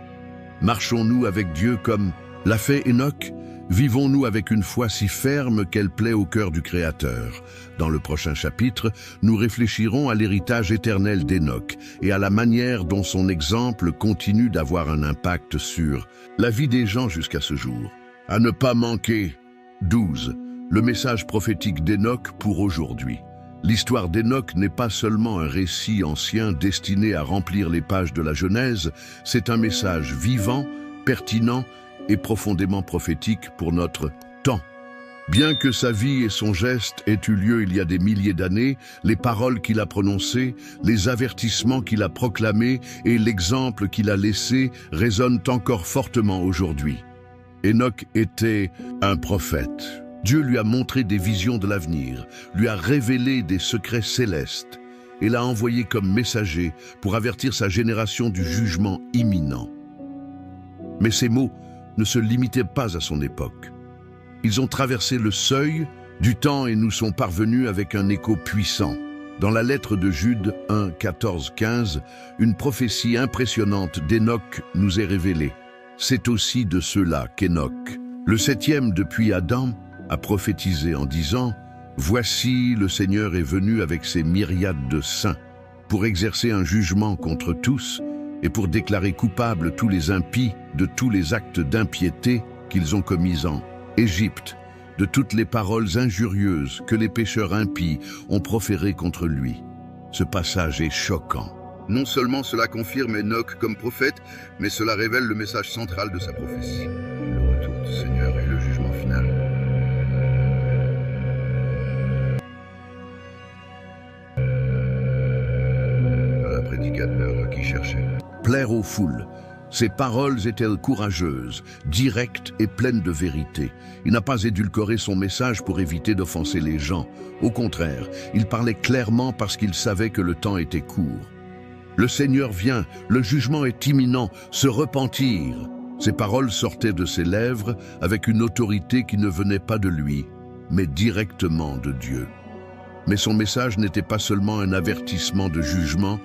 Marchons-nous avec Dieu comme l'a fait Enoch? Vivons-nous avec une foi si ferme qu'elle plaît au cœur du Créateur? Dans le prochain chapitre, nous réfléchirons à l'héritage éternel d'Enoch et à la manière dont son exemple continue d'avoir un impact sur la vie des gens jusqu'à ce jour. À ne pas manquer. 12. Le message prophétique d'Enoch pour aujourd'hui. L'histoire d'Enoch n'est pas seulement un récit ancien destiné à remplir les pages de la Genèse, c'est un message vivant, pertinent et profondément prophétique pour notre temps. Bien que sa vie et son geste aient eu lieu il y a des milliers d'années, les paroles qu'il a prononcées, les avertissements qu'il a proclamés et l'exemple qu'il a laissé résonnent encore fortement aujourd'hui. Enoch était un prophète. Dieu lui a montré des visions de l'avenir, lui a révélé des secrets célestes et l'a envoyé comme messager pour avertir sa génération du jugement imminent. Mais ces mots ne se limitaient pas à son époque. Ils ont traversé le seuil du temps et nous sont parvenus avec un écho puissant. Dans la lettre de Jude 1, 14, 15, une prophétie impressionnante d'Enoch nous est révélée. C'est aussi de ceux-là qu'Enoch, le 7e depuis Adam, a prophétisé en disant « Voici, le Seigneur est venu avec ses myriades de saints pour exercer un jugement contre tous et pour déclarer coupables tous les impies de tous les actes d'impiété qu'ils ont commis en Égypte, de toutes les paroles injurieuses que les pécheurs impies ont proférées contre lui. Ce passage est choquant. Non seulement cela confirme Enoch comme prophète, mais cela révèle le message central de sa prophétie. Le retour du Seigneur et le jugement final. Un prédicateur qui cherchait. Plaire aux foules. Ses paroles étaient courageuses, directes et pleines de vérité. Il n'a pas édulcoré son message pour éviter d'offenser les gens. Au contraire, il parlait clairement parce qu'il savait que le temps était court. Le Seigneur vient, le jugement est imminent, se repentir. Ces paroles sortaient de ses lèvres avec une autorité qui ne venait pas de lui, mais directement de Dieu. Mais son message n'était pas seulement un avertissement de jugement,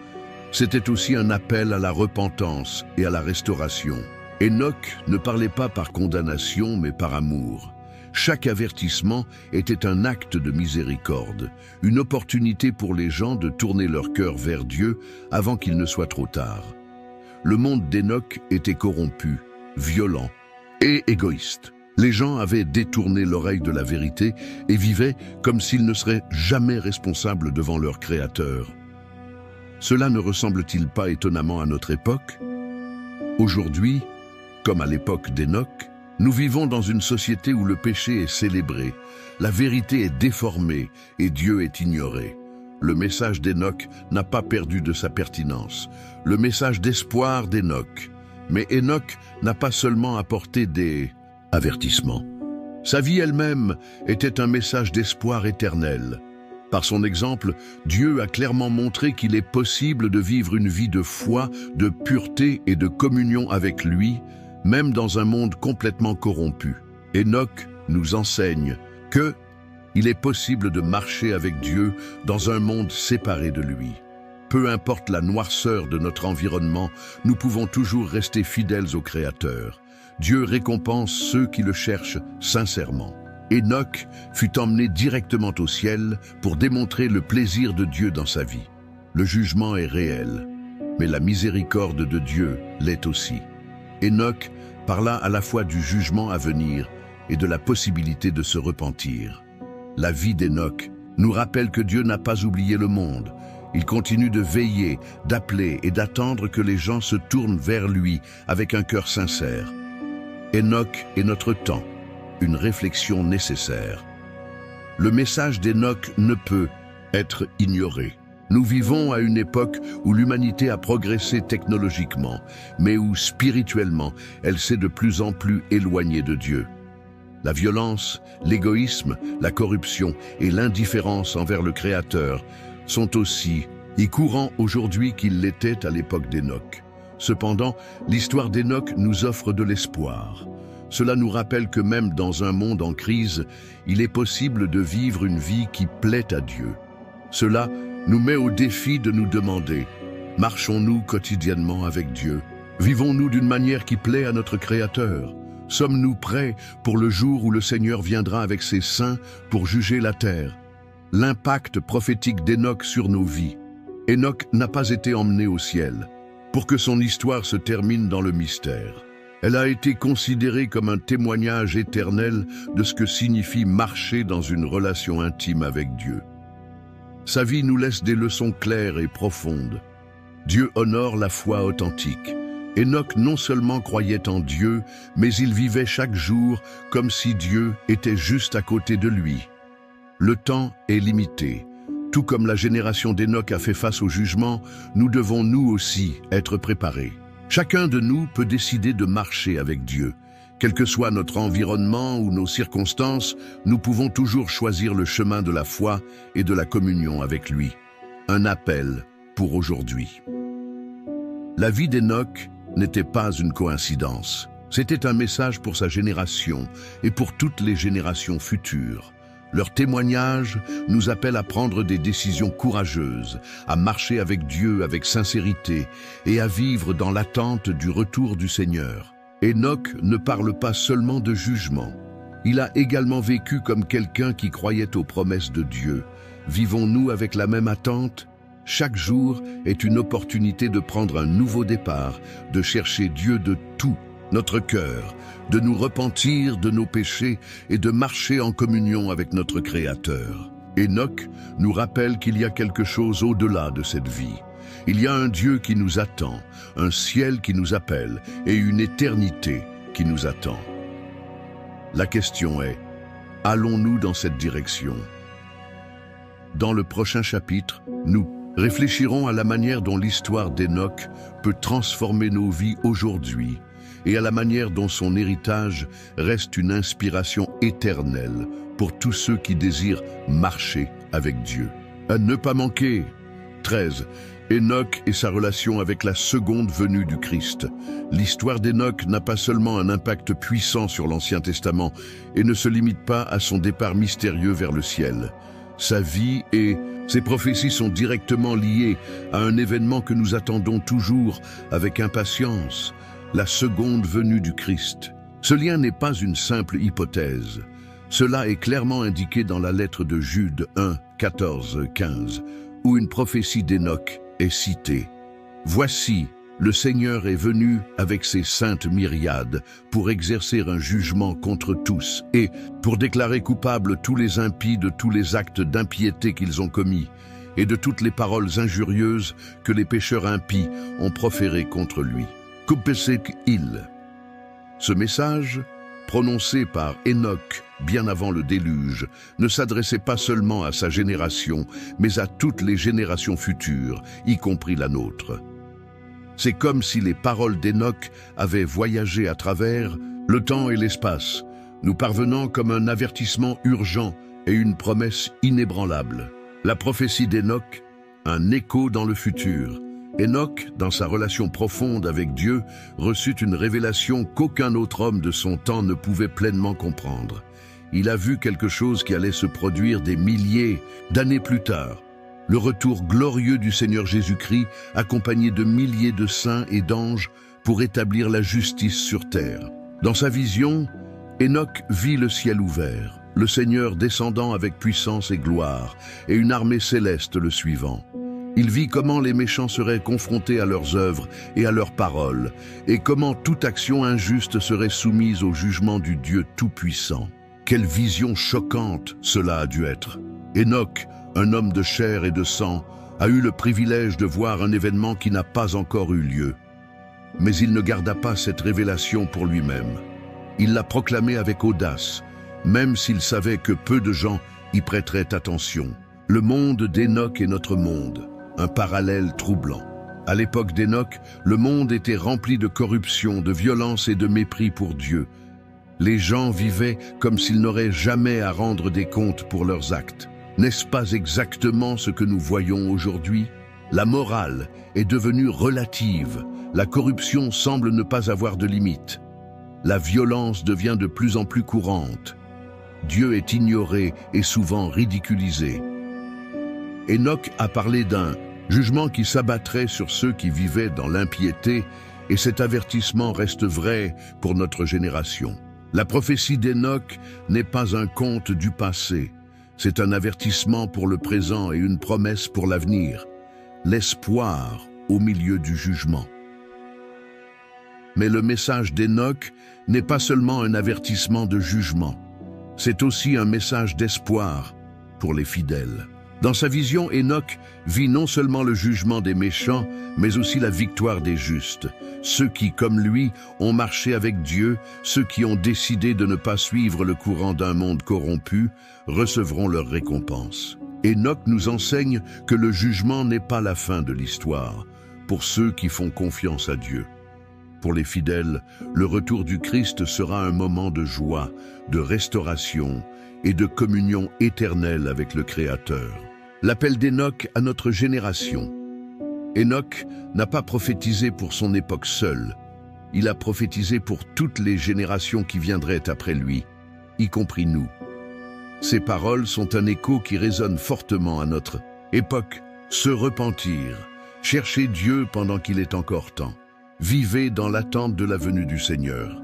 c'était aussi un appel à la repentance et à la restauration. Enoch ne parlait pas par condamnation, mais par amour. Chaque avertissement était un acte de miséricorde, une opportunité pour les gens de tourner leur cœur vers Dieu avant qu'il ne soit trop tard. Le monde d'Enoch était corrompu, violent et égoïste. Les gens avaient détourné l'oreille de la vérité et vivaient comme s'ils ne seraient jamais responsables devant leur Créateur. Cela ne ressemble-t-il pas étonnamment à notre époque? Aujourd'hui, comme à l'époque d'Enoch, nous vivons dans une société où le péché est célébré, la vérité est déformée et Dieu est ignoré. Le message d'Enoch n'a pas perdu de sa pertinence, le message d'espoir d'Enoch. Mais Enoch n'a pas seulement apporté des avertissements. Sa vie elle-même était un message d'espoir éternel. Par son exemple, Dieu a clairement montré qu'il est possible de vivre une vie de foi, de pureté et de communion avec lui, même dans un monde complètement corrompu. Enoch nous enseigne que il est possible de marcher avec Dieu dans un monde séparé de lui. Peu importe la noirceur de notre environnement, nous pouvons toujours rester fidèles au Créateur. Dieu récompense ceux qui le cherchent sincèrement. Enoch fut emmené directement au ciel pour démontrer le plaisir de Dieu dans sa vie. Le jugement est réel, mais la miséricorde de Dieu l'est aussi. Enoch parla à la fois du jugement à venir et de la possibilité de se repentir. La vie d'Enoch nous rappelle que Dieu n'a pas oublié le monde. Il continue de veiller, d'appeler et d'attendre que les gens se tournent vers lui avec un cœur sincère. Enoch est notre temps, une réflexion nécessaire. Le message d'Enoch ne peut être ignoré. Nous vivons à une époque où l'humanité a progressé technologiquement, mais où spirituellement, elle s'est de plus en plus éloignée de Dieu. La violence, l'égoïsme, la corruption et l'indifférence envers le Créateur sont aussi courants aujourd'hui qu'ils l'étaient à l'époque d'Enoch. Cependant, l'histoire d'Enoch nous offre de l'espoir. Cela nous rappelle que même dans un monde en crise, il est possible de vivre une vie qui plaît à Dieu. Cela nous met au défi de nous demander, marchons-nous quotidiennement avec Dieu? Vivons-nous d'une manière qui plaît à notre Créateur? Sommes-nous prêts pour le jour où le Seigneur viendra avec ses saints pour juger la terre? L'impact prophétique d'Enoch sur nos vies. Enoch n'a pas été emmené au ciel pour que son histoire se termine dans le mystère. Elle a été considérée comme un témoignage éternel de ce que signifie marcher dans une relation intime avec Dieu. Sa vie nous laisse des leçons claires et profondes. Dieu honore la foi authentique. Enoch non seulement croyait en Dieu, mais il vivait chaque jour comme si Dieu était juste à côté de lui. Le temps est limité. Tout comme la génération d'Enoch a fait face au jugement, nous devons nous aussi être préparés. Chacun de nous peut décider de marcher avec Dieu. Quel que soit notre environnement ou nos circonstances, nous pouvons toujours choisir le chemin de la foi et de la communion avec lui. Un appel pour aujourd'hui. La vie d'Enoch n'était pas une coïncidence. C'était un message pour sa génération et pour toutes les générations futures. Leur témoignage nous appelle à prendre des décisions courageuses, à marcher avec Dieu avec sincérité et à vivre dans l'attente du retour du Seigneur. Enoch ne parle pas seulement de jugement. Il a également vécu comme quelqu'un qui croyait aux promesses de Dieu. Vivons-nous avec la même attente? Chaque jour est une opportunité de prendre un nouveau départ, de chercher Dieu de tout notre cœur, de nous repentir de nos péchés et de marcher en communion avec notre Créateur. Enoch nous rappelle qu'il y a quelque chose au-delà de cette vie. Il y a un Dieu qui nous attend, un ciel qui nous appelle et une éternité qui nous attend. La question est, allons-nous dans cette direction? Dans le prochain chapitre, nous réfléchirons à la manière dont l'histoire d'Enoch peut transformer nos vies aujourd'hui et à la manière dont son héritage reste une inspiration éternelle pour tous ceux qui désirent marcher avec Dieu. À ne pas manquer. 13. Enoch et sa relation avec la seconde venue du Christ. L'histoire d'Enoch n'a pas seulement un impact puissant sur l'Ancien Testament et ne se limite pas à son départ mystérieux vers le ciel. Sa vie et ses prophéties sont directement liées à un événement que nous attendons toujours avec impatience, la seconde venue du Christ. Ce lien n'est pas une simple hypothèse. Cela est clairement indiqué dans la lettre de Jude 1, 14, 15, où une prophétie d'Enoch est citée. « Voici, le Seigneur est venu avec ses saintes myriades pour exercer un jugement contre tous et pour déclarer coupables tous les impies de tous les actes d'impiété qu'ils ont commis et de toutes les paroles injurieuses que les pécheurs impies ont proférées contre lui. » Kupesek-il. Ce message, prononcé par Enoch bien avant le déluge, ne s'adressait pas seulement à sa génération, mais à toutes les générations futures, y compris la nôtre. C'est comme si les paroles d'Enoch avaient voyagé à travers le temps et l'espace, nous parvenant comme un avertissement urgent et une promesse inébranlable. La prophétie d'Enoch, un écho dans le futur. Enoch, dans sa relation profonde avec Dieu, reçut une révélation qu'aucun autre homme de son temps ne pouvait pleinement comprendre. Il a vu quelque chose qui allait se produire des milliers d'années plus tard. Le retour glorieux du Seigneur Jésus-Christ, accompagné de milliers de saints et d'anges pour établir la justice sur terre. Dans sa vision, Enoch vit le ciel ouvert, le Seigneur descendant avec puissance et gloire, et une armée céleste le suivant. Il vit comment les méchants seraient confrontés à leurs œuvres et à leurs paroles, et comment toute action injuste serait soumise au jugement du Dieu Tout-Puissant. Quelle vision choquante cela a dû être! Enoch, un homme de chair et de sang, a eu le privilège de voir un événement qui n'a pas encore eu lieu. Mais il ne garda pas cette révélation pour lui-même. Il l'a proclamée avec audace, même s'il savait que peu de gens y prêteraient attention. Le monde d'Enoch est notre monde, un parallèle troublant. À l'époque d'Enoch, le monde était rempli de corruption, de violence et de mépris pour Dieu. Les gens vivaient comme s'ils n'auraient jamais à rendre des comptes pour leurs actes. N'est-ce pas exactement ce que nous voyons aujourd'hui? La morale est devenue relative. La corruption semble ne pas avoir de limite. La violence devient de plus en plus courante. Dieu est ignoré et souvent ridiculisé. Enoch a parlé d'un jugement qui s'abattrait sur ceux qui vivaient dans l'impiété, et cet avertissement reste vrai pour notre génération. La prophétie d'Enoch n'est pas un conte du passé. C'est un avertissement pour le présent et une promesse pour l'avenir. L'espoir au milieu du jugement. Mais le message d'Enoch n'est pas seulement un avertissement de jugement. C'est aussi un message d'espoir pour les fidèles. Dans sa vision, Enoch vit non seulement le jugement des méchants, mais aussi la victoire des justes. Ceux qui, comme lui, ont marché avec Dieu, ceux qui ont décidé de ne pas suivre le courant d'un monde corrompu, recevront leur récompense. Enoch nous enseigne que le jugement n'est pas la fin de l'histoire, pour ceux qui font confiance à Dieu. Pour les fidèles, le retour du Christ sera un moment de joie, de restauration et de communion éternelle avec le Créateur. L'appel d'Enoch à notre génération. Enoch n'a pas prophétisé pour son époque seule. Il a prophétisé pour toutes les générations qui viendraient après lui, y compris nous. Ces paroles sont un écho qui résonne fortement à notre époque. Se repentir, chercher Dieu pendant qu'il est encore temps. Vivez dans l'attente de la venue du Seigneur.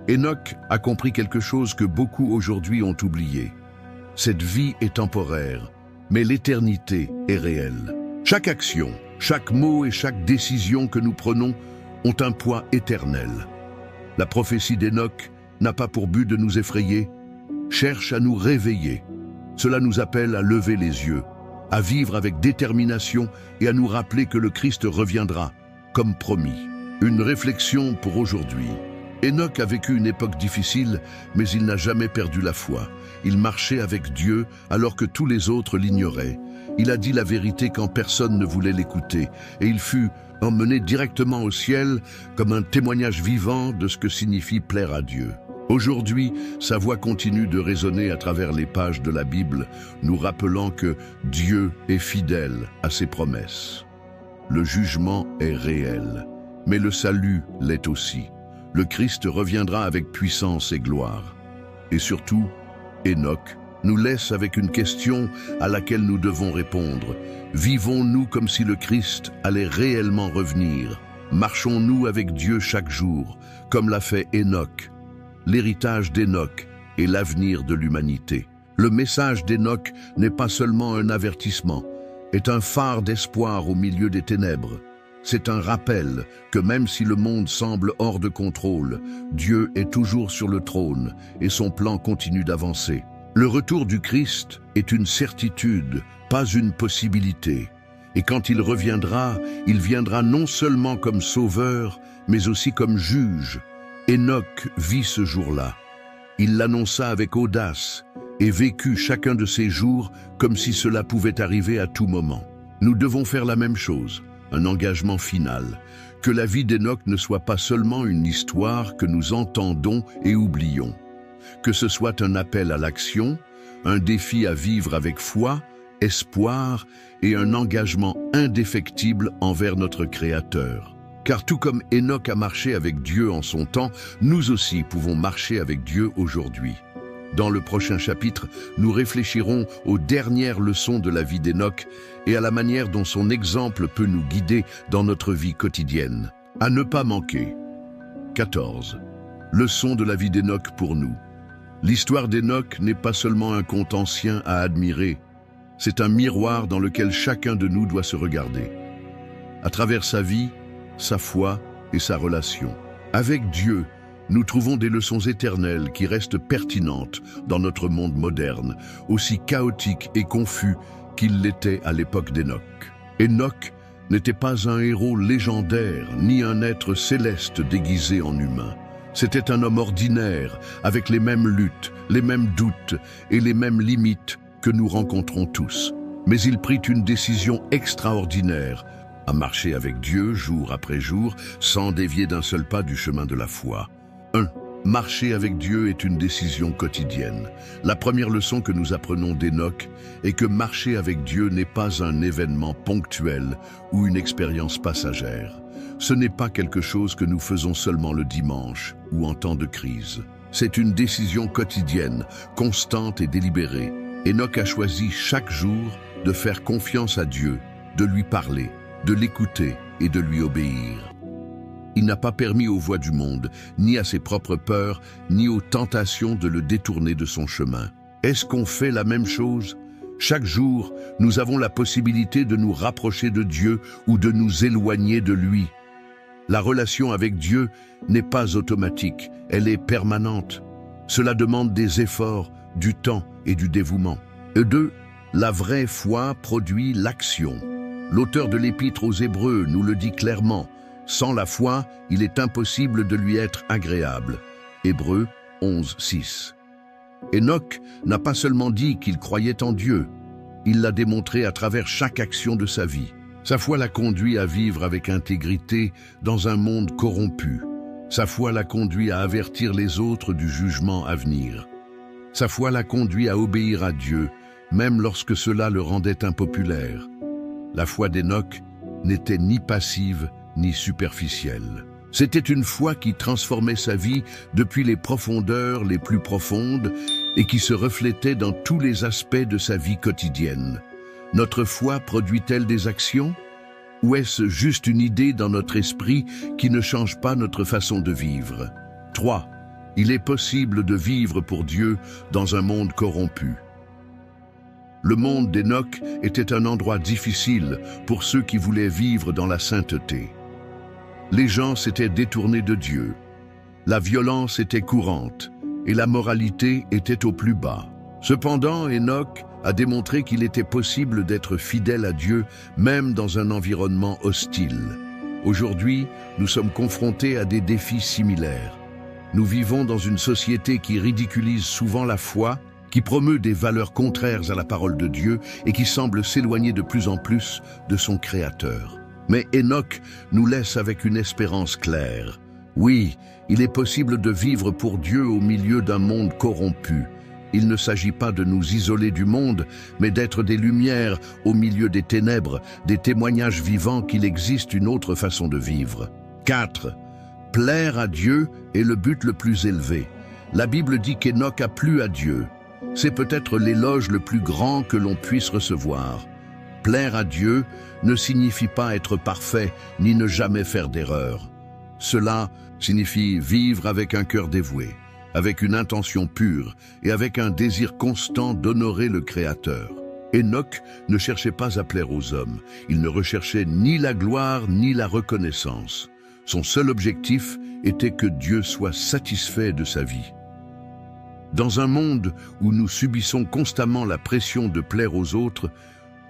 Enoch a compris quelque chose que beaucoup aujourd'hui ont oublié. Cette vie est temporaire, mais l'éternité est réelle. Chaque action, chaque mot et chaque décision que nous prenons ont un poids éternel. La prophétie d'Enoch n'a pas pour but de nous effrayer, cherche à nous réveiller. Cela nous appelle à lever les yeux, à vivre avec détermination et à nous rappeler que le Christ reviendra, comme promis. Une réflexion pour aujourd'hui. Enoch a vécu une époque difficile, mais il n'a jamais perdu la foi. Il marchait avec Dieu alors que tous les autres l'ignoraient. Il a dit la vérité quand personne ne voulait l'écouter, et il fut emmené directement au ciel comme un témoignage vivant de ce que signifie plaire à Dieu. Aujourd'hui, sa voix continue de résonner à travers les pages de la Bible, nous rappelant que Dieu est fidèle à ses promesses. Le jugement est réel, mais le salut l'est aussi. Le Christ reviendra avec puissance et gloire. Et surtout, Enoch nous laisse avec une question à laquelle nous devons répondre. Vivons-nous comme si le Christ allait réellement revenir? Marchons-nous avec Dieu chaque jour, comme l'a fait Enoch? L'héritage d'Enoch est l'avenir de l'humanité. Le message d'Enoch n'est pas seulement un avertissement, est un phare d'espoir au milieu des ténèbres. C'est un rappel que même si le monde semble hors de contrôle, Dieu est toujours sur le trône et son plan continue d'avancer. Le retour du Christ est une certitude, pas une possibilité. Et quand il viendra non seulement comme sauveur, mais aussi comme juge. Enoch vit ce jour-là. Il l'annonça avec audace et vécut chacun de ses jours comme si cela pouvait arriver à tout moment. Nous devons faire la même chose. Un engagement final, que la vie d'Enoch ne soit pas seulement une histoire que nous entendons et oublions, que ce soit un appel à l'action, un défi à vivre avec foi, espoir et un engagement indéfectible envers notre Créateur. Car tout comme Enoch a marché avec Dieu en son temps, nous aussi pouvons marcher avec Dieu aujourd'hui. Dans le prochain chapitre, nous réfléchirons aux dernières leçons de la vie d'Enoch et à la manière dont son exemple peut nous guider dans notre vie quotidienne. À ne pas manquer. 14. Leçon de la vie d'Enoch pour nous. L'histoire d'Enoch n'est pas seulement un conte ancien à admirer, c'est un miroir dans lequel chacun de nous doit se regarder. À travers sa vie, sa foi et sa relation. Avec Dieu, nous trouvons des leçons éternelles qui restent pertinentes dans notre monde moderne, aussi chaotique et confus qu'il l'était à l'époque d'Enoch. Enoch n'était pas un héros légendaire, ni un être céleste déguisé en humain. C'était un homme ordinaire, avec les mêmes luttes, les mêmes doutes et les mêmes limites que nous rencontrons tous. Mais il prit une décision extraordinaire, à marcher avec Dieu jour après jour, sans dévier d'un seul pas du chemin de la foi. 1. Marcher avec Dieu est une décision quotidienne. La première leçon que nous apprenons d'Enoch est que marcher avec Dieu n'est pas un événement ponctuel ou une expérience passagère. Ce n'est pas quelque chose que nous faisons seulement le dimanche ou en temps de crise. C'est une décision quotidienne, constante et délibérée. Enoch a choisi chaque jour de faire confiance à Dieu, de lui parler, de l'écouter et de lui obéir. Il n'a pas permis aux voies du monde, ni à ses propres peurs, ni aux tentations de le détourner de son chemin. Est-ce qu'on fait la même chose? Chaque jour, nous avons la possibilité de nous rapprocher de Dieu ou de nous éloigner de lui. La relation avec Dieu n'est pas automatique, elle est permanente. Cela demande des efforts, du temps et du dévouement. 2. La vraie foi produit l'action. L'auteur de l'Épître aux Hébreux nous le dit clairement. Sans la foi, il est impossible de lui être agréable. Hébreux 11, 6. Enoch n'a pas seulement dit qu'il croyait en Dieu, il l'a démontré à travers chaque action de sa vie. Sa foi l'a conduit à vivre avec intégrité dans un monde corrompu. Sa foi l'a conduit à avertir les autres du jugement à venir. Sa foi l'a conduit à obéir à Dieu, même lorsque cela le rendait impopulaire. La foi d'Enoch n'était ni passive ni superficielle. C'était une foi qui transformait sa vie depuis les profondeurs les plus profondes et qui se reflétait dans tous les aspects de sa vie quotidienne. Notre foi produit-elle des actions? Ou est-ce juste une idée dans notre esprit qui ne change pas notre façon de vivre? 3. Il est possible de vivre pour Dieu dans un monde corrompu. Le monde d'Enoch était un endroit difficile pour ceux qui voulaient vivre dans la sainteté. Les gens s'étaient détournés de Dieu. La violence était courante et la moralité était au plus bas. Cependant, Enoch a démontré qu'il était possible d'être fidèle à Dieu même dans un environnement hostile. Aujourd'hui, nous sommes confrontés à des défis similaires. Nous vivons dans une société qui ridiculise souvent la foi, qui promeut des valeurs contraires à la parole de Dieu et qui semble s'éloigner de plus en plus de son Créateur. Mais Enoch nous laisse avec une espérance claire. Oui, il est possible de vivre pour Dieu au milieu d'un monde corrompu. Il ne s'agit pas de nous isoler du monde, mais d'être des lumières au milieu des ténèbres, des témoignages vivants qu'il existe une autre façon de vivre. 4. Plaire à Dieu est le but le plus élevé. La Bible dit qu'Enoch a plu à Dieu. C'est peut-être l'éloge le plus grand que l'on puisse recevoir. Plaire à Dieu ne signifie pas être parfait, ni ne jamais faire d'erreur. Cela signifie vivre avec un cœur dévoué, avec une intention pure et avec un désir constant d'honorer le Créateur. Enoch ne cherchait pas à plaire aux hommes. Il ne recherchait ni la gloire ni la reconnaissance. Son seul objectif était que Dieu soit satisfait de sa vie. Dans un monde où nous subissons constamment la pression de plaire aux autres,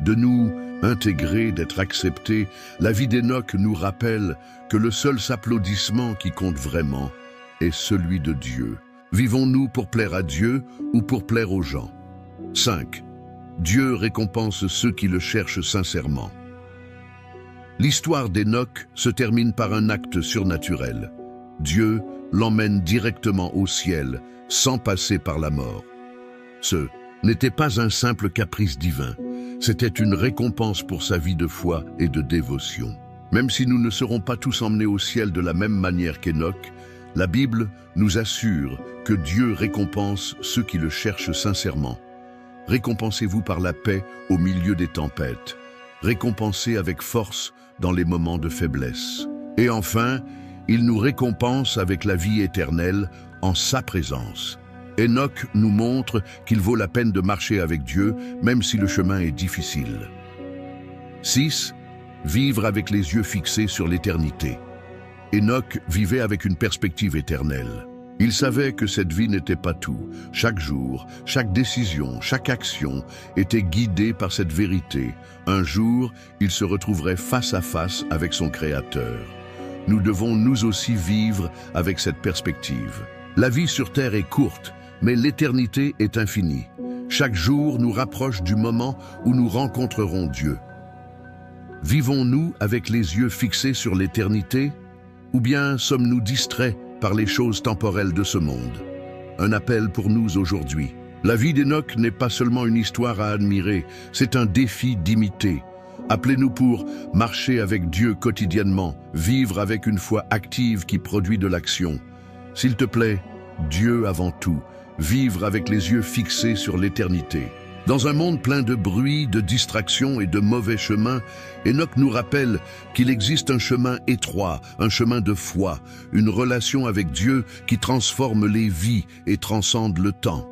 de nous intégrer, d'être acceptés, la vie d'Enoch nous rappelle que le seul applaudissement qui compte vraiment est celui de Dieu. Vivons-nous pour plaire à Dieu ou pour plaire aux gens? 5. Dieu récompense ceux qui le cherchent sincèrement. L'histoire d'Enoch se termine par un acte surnaturel. Dieu l'emmène directement au ciel, sans passer par la mort. Ce n'était pas un simple caprice divin, c'était une récompense pour sa vie de foi et de dévotion. Même si nous ne serons pas tous emmenés au ciel de la même manière qu'Enoch, la Bible nous assure que Dieu récompense ceux qui le cherchent sincèrement. Récompensez-vous par la paix au milieu des tempêtes. Récompensez avec force dans les moments de faiblesse. Et enfin, il nous récompense avec la vie éternelle en sa présence. Enoch nous montre qu'il vaut la peine de marcher avec Dieu, même si le chemin est difficile. 6. Vivre avec les yeux fixés sur l'éternité. Enoch vivait avec une perspective éternelle. Il savait que cette vie n'était pas tout. Chaque jour, chaque décision, chaque action était guidée par cette vérité. Un jour, il se retrouverait face à face avec son Créateur. Nous devons nous aussi vivre avec cette perspective. La vie sur terre est courte, mais l'éternité est infinie. Chaque jour nous rapproche du moment où nous rencontrerons Dieu. Vivons-nous avec les yeux fixés sur l'éternité, ou bien sommes-nous distraits par les choses temporelles de ce monde? Un appel pour nous aujourd'hui. La vie d'Enoch n'est pas seulement une histoire à admirer, c'est un défi d'imiter. Appelez-nous pour marcher avec Dieu quotidiennement, vivre avec une foi active qui produit de l'action. S'il te plaît, Dieu avant tout, vivre avec les yeux fixés sur l'éternité. Dans un monde plein de bruit, de distractions et de mauvais chemins, Enoch nous rappelle qu'il existe un chemin étroit, un chemin de foi, une relation avec Dieu qui transforme les vies et transcende le temps.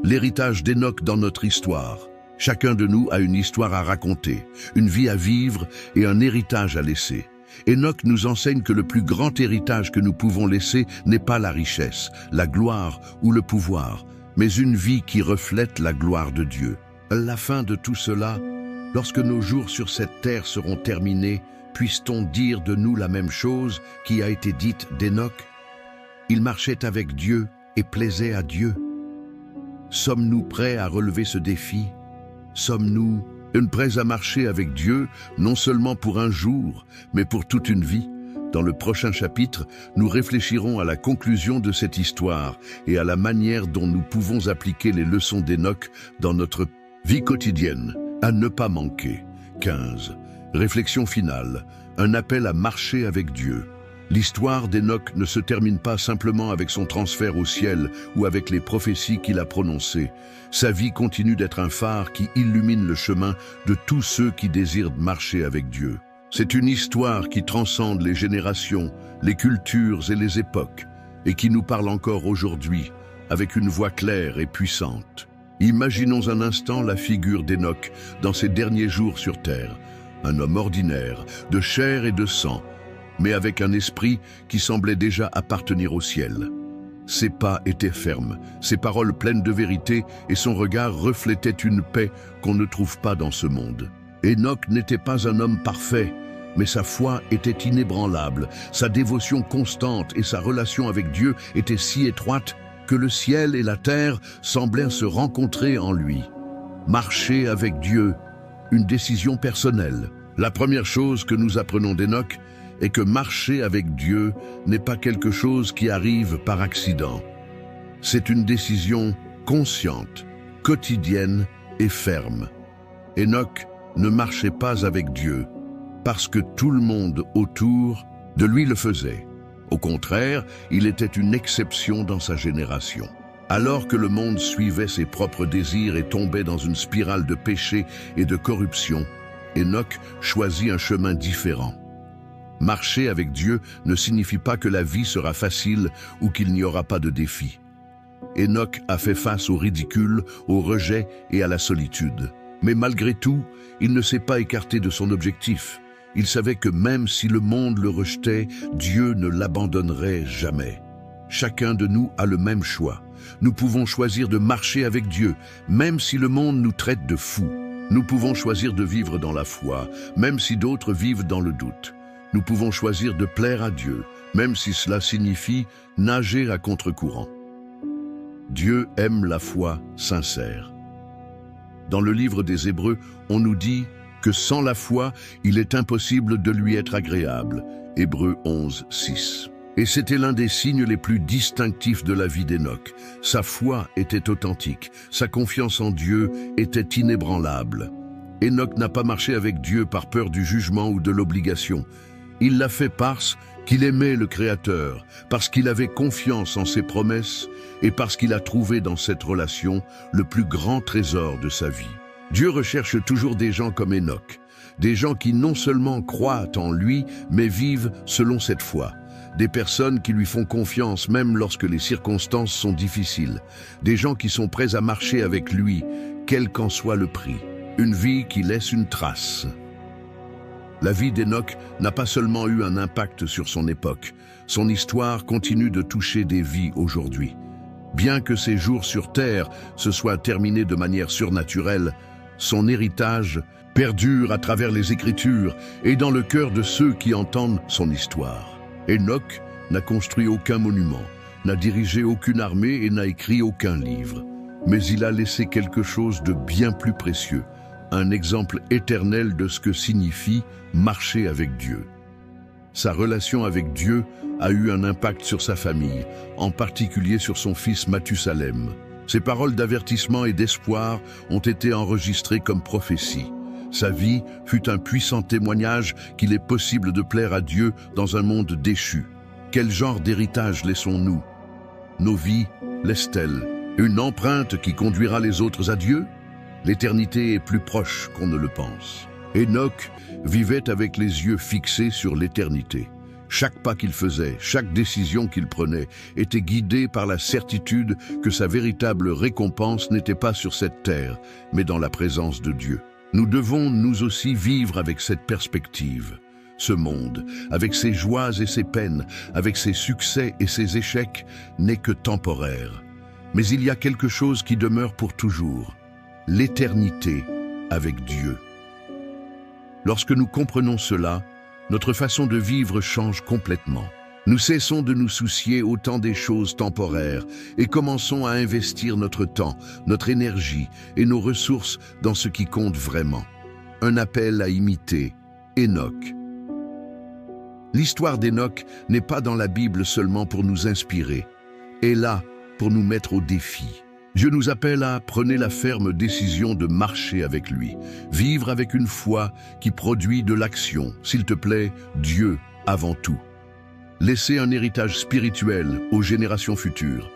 L'héritage d'Enoch dans notre histoire. Chacun de nous a une histoire à raconter, une vie à vivre et un héritage à laisser. Enoch nous enseigne que le plus grand héritage que nous pouvons laisser n'est pas la richesse, la gloire ou le pouvoir, mais une vie qui reflète la gloire de Dieu. À la fin de tout cela, lorsque nos jours sur cette terre seront terminés, puisse-t-on dire de nous la même chose qui a été dite d'Enoch? Il marchait avec Dieu et plaisait à Dieu. Sommes-nous prêts à relever ce défi? Sommes-nous prêts à marcher avec Dieu, non seulement pour un jour, mais pour toute une vie? Dans le prochain chapitre, nous réfléchirons à la conclusion de cette histoire et à la manière dont nous pouvons appliquer les leçons d'Enoch dans notre vie quotidienne, à ne pas manquer. 15. Réflexion finale, un appel à marcher avec Dieu. L'histoire d'Enoch ne se termine pas simplement avec son transfert au ciel ou avec les prophéties qu'il a prononcées. Sa vie continue d'être un phare qui illumine le chemin de tous ceux qui désirent marcher avec Dieu. C'est une histoire qui transcende les générations, les cultures et les époques, et qui nous parle encore aujourd'hui, avec une voix claire et puissante. Imaginons un instant la figure d'Enoch dans ses derniers jours sur terre, un homme ordinaire, de chair et de sang, mais avec un esprit qui semblait déjà appartenir au ciel. Ses pas étaient fermes, ses paroles pleines de vérité et son regard reflétait une paix qu'on ne trouve pas dans ce monde. Enoch n'était pas un homme parfait, mais sa foi était inébranlable, sa dévotion constante et sa relation avec Dieu étaient si étroites que le ciel et la terre semblaient se rencontrer en lui. Marcher avec Dieu, une décision personnelle. La première chose que nous apprenons d'Enoch est que marcher avec Dieu n'est pas quelque chose qui arrive par accident. C'est une décision consciente, quotidienne et ferme. Enoch ne marchait pas avec Dieu parce que tout le monde autour de lui le faisait. Au contraire, il était une exception dans sa génération. Alors que le monde suivait ses propres désirs et tombait dans une spirale de péché et de corruption, Enoch choisit un chemin différent. Marcher avec Dieu ne signifie pas que la vie sera facile ou qu'il n'y aura pas de défis. Enoch a fait face au ridicule, au rejet et à la solitude. Mais malgré tout, il ne s'est pas écarté de son objectif. Il savait que même si le monde le rejetait, Dieu ne l'abandonnerait jamais. Chacun de nous a le même choix. Nous pouvons choisir de marcher avec Dieu, même si le monde nous traite de fous. Nous pouvons choisir de vivre dans la foi, même si d'autres vivent dans le doute. Nous pouvons choisir de plaire à Dieu, même si cela signifie nager à contre-courant. Dieu aime la foi sincère. Dans le livre des Hébreux, on nous dit que sans la foi, il est impossible de lui être agréable. Hébreux 11, 6. Et c'était l'un des signes les plus distinctifs de la vie d'Enoch. Sa foi était authentique, sa confiance en Dieu était inébranlable. Enoch n'a pas marché avec Dieu par peur du jugement ou de l'obligation. Il l'a fait parce qu'il aimait le Créateur, parce qu'il avait confiance en ses promesses et parce qu'il a trouvé dans cette relation le plus grand trésor de sa vie. Dieu recherche toujours des gens comme Enoch, des gens qui non seulement croient en lui, mais vivent selon cette foi. Des personnes qui lui font confiance même lorsque les circonstances sont difficiles. Des gens qui sont prêts à marcher avec lui, quel qu'en soit le prix. Une vie qui laisse une trace. La vie d'Enoch n'a pas seulement eu un impact sur son époque. Son histoire continue de toucher des vies aujourd'hui. Bien que ses jours sur terre se soient terminés de manière surnaturelle, son héritage perdure à travers les Écritures et dans le cœur de ceux qui entendent son histoire. Enoch n'a construit aucun monument, n'a dirigé aucune armée et n'a écrit aucun livre. Mais il a laissé quelque chose de bien plus précieux, un exemple éternel de ce que signifie marcher avec Dieu. Sa relation avec Dieu a eu un impact sur sa famille, en particulier sur son fils Mathusalem. Ses paroles d'avertissement et d'espoir ont été enregistrées comme prophéties. Sa vie fut un puissant témoignage qu'il est possible de plaire à Dieu dans un monde déchu. Quel genre d'héritage laissons-nous? Nos vies laissent-elles une empreinte qui conduira les autres à Dieu? L'éternité est plus proche qu'on ne le pense. Enoch vivait avec les yeux fixés sur l'éternité. Chaque pas qu'il faisait, chaque décision qu'il prenait était guidé par la certitude que sa véritable récompense n'était pas sur cette terre, mais dans la présence de Dieu. Nous devons nous aussi vivre avec cette perspective. Ce monde, avec ses joies et ses peines, avec ses succès et ses échecs, n'est que temporaire. Mais il y a quelque chose qui demeure pour toujours, l'éternité avec Dieu. Lorsque nous comprenons cela, notre façon de vivre change complètement. Nous cessons de nous soucier autant des choses temporaires et commençons à investir notre temps, notre énergie et nos ressources dans ce qui compte vraiment. Un appel à imiter Enoch. L'histoire d'Enoch n'est pas dans la Bible seulement pour nous inspirer, elle est là pour nous mettre au défi. Dieu nous appelle à prendre la ferme décision de marcher avec lui, vivre avec une foi qui produit de l'action. S'il te plaît, Dieu avant tout. Laisser un héritage spirituel aux générations futures.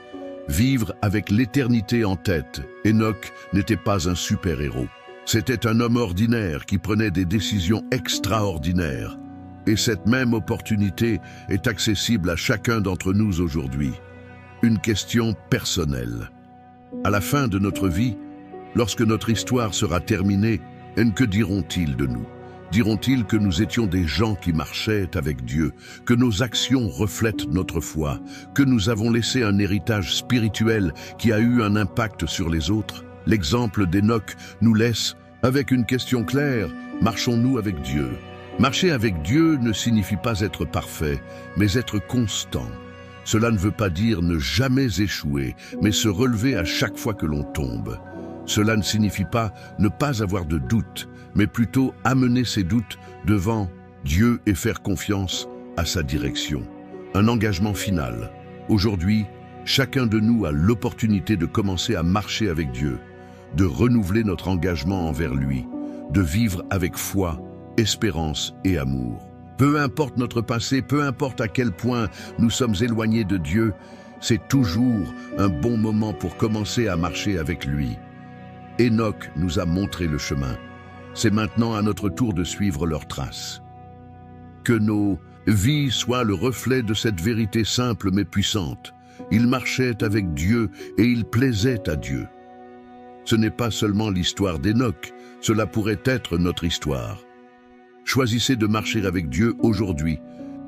Vivre avec l'éternité en tête. Enoch n'était pas un super-héros. C'était un homme ordinaire qui prenait des décisions extraordinaires. Et cette même opportunité est accessible à chacun d'entre nous aujourd'hui. Une question personnelle. À la fin de notre vie, lorsque notre histoire sera terminée, que diront-ils de nous? Diront-ils que nous étions des gens qui marchaient avec Dieu, que nos actions reflètent notre foi, que nous avons laissé un héritage spirituel qui a eu un impact sur les autres? L'exemple d'Enoch nous laisse avec une question claire: marchons-nous avec Dieu? Marcher avec Dieu ne signifie pas être parfait, mais être constant. Cela ne veut pas dire ne jamais échouer, mais se relever à chaque fois que l'on tombe. Cela ne signifie pas ne pas avoir de doutes, mais plutôt amener ses doutes devant Dieu et faire confiance à sa direction. Un engagement final. Aujourd'hui, chacun de nous a l'opportunité de commencer à marcher avec Dieu, de renouveler notre engagement envers lui, de vivre avec foi, espérance et amour. Peu importe notre passé, peu importe à quel point nous sommes éloignés de Dieu, c'est toujours un bon moment pour commencer à marcher avec lui. Enoch nous a montré le chemin. C'est maintenant à notre tour de suivre leurs traces. Que nos vies soient le reflet de cette vérité simple mais puissante. Il marchait avec Dieu et il plaisait à Dieu. Ce n'est pas seulement l'histoire d'Enoch, cela pourrait être notre histoire. Choisissez de marcher avec Dieu aujourd'hui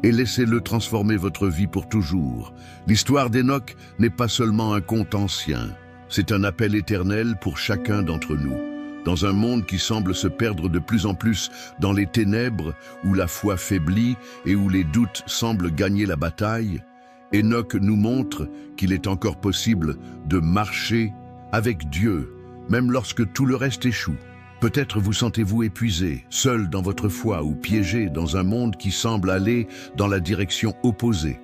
et laissez-le transformer votre vie pour toujours. L'histoire d'Enoch n'est pas seulement un conte ancien, c'est un appel éternel pour chacun d'entre nous. Dans un monde qui semble se perdre de plus en plus dans les ténèbres, où la foi faiblit et où les doutes semblent gagner la bataille, Enoch nous montre qu'il est encore possible de marcher avec Dieu, même lorsque tout le reste échoue. Peut-être vous sentez-vous épuisé, seul dans votre foi ou piégé dans un monde qui semble aller dans la direction opposée.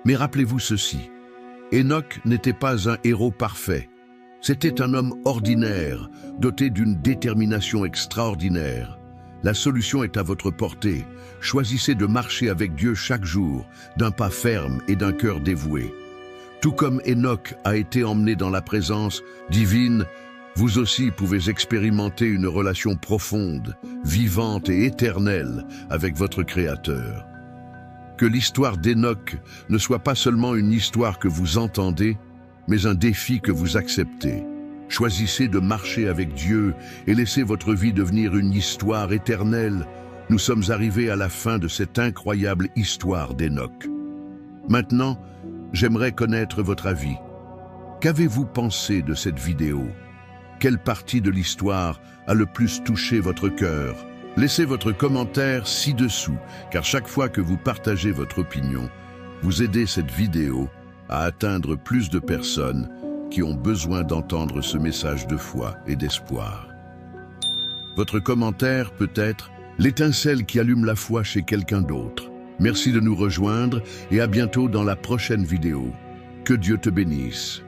Mais rappelez-vous ceci, Enoch n'était pas un héros parfait. C'était un homme ordinaire, doté d'une détermination extraordinaire. La solution est à votre portée. Choisissez de marcher avec Dieu chaque jour, d'un pas ferme et d'un cœur dévoué. Tout comme Enoch a été emmené dans la présence divine, vous aussi pouvez expérimenter une relation profonde, vivante et éternelle avec votre Créateur. Que l'histoire d'Enoch ne soit pas seulement une histoire que vous entendez, mais un défi que vous acceptez. Choisissez de marcher avec Dieu et laissez votre vie devenir une histoire éternelle. Nous sommes arrivés à la fin de cette incroyable histoire d'Enoch. Maintenant, j'aimerais connaître votre avis. Qu'avez-vous pensé de cette vidéo? Quelle partie de l'histoire a le plus touché votre cœur? Laissez votre commentaire ci-dessous, car chaque fois que vous partagez votre opinion, vous aidez cette vidéo à atteindre plus de personnes qui ont besoin d'entendre ce message de foi et d'espoir. Votre commentaire peut être l'étincelle qui allume la foi chez quelqu'un d'autre. Merci de nous rejoindre et à bientôt dans la prochaine vidéo. Que Dieu te bénisse.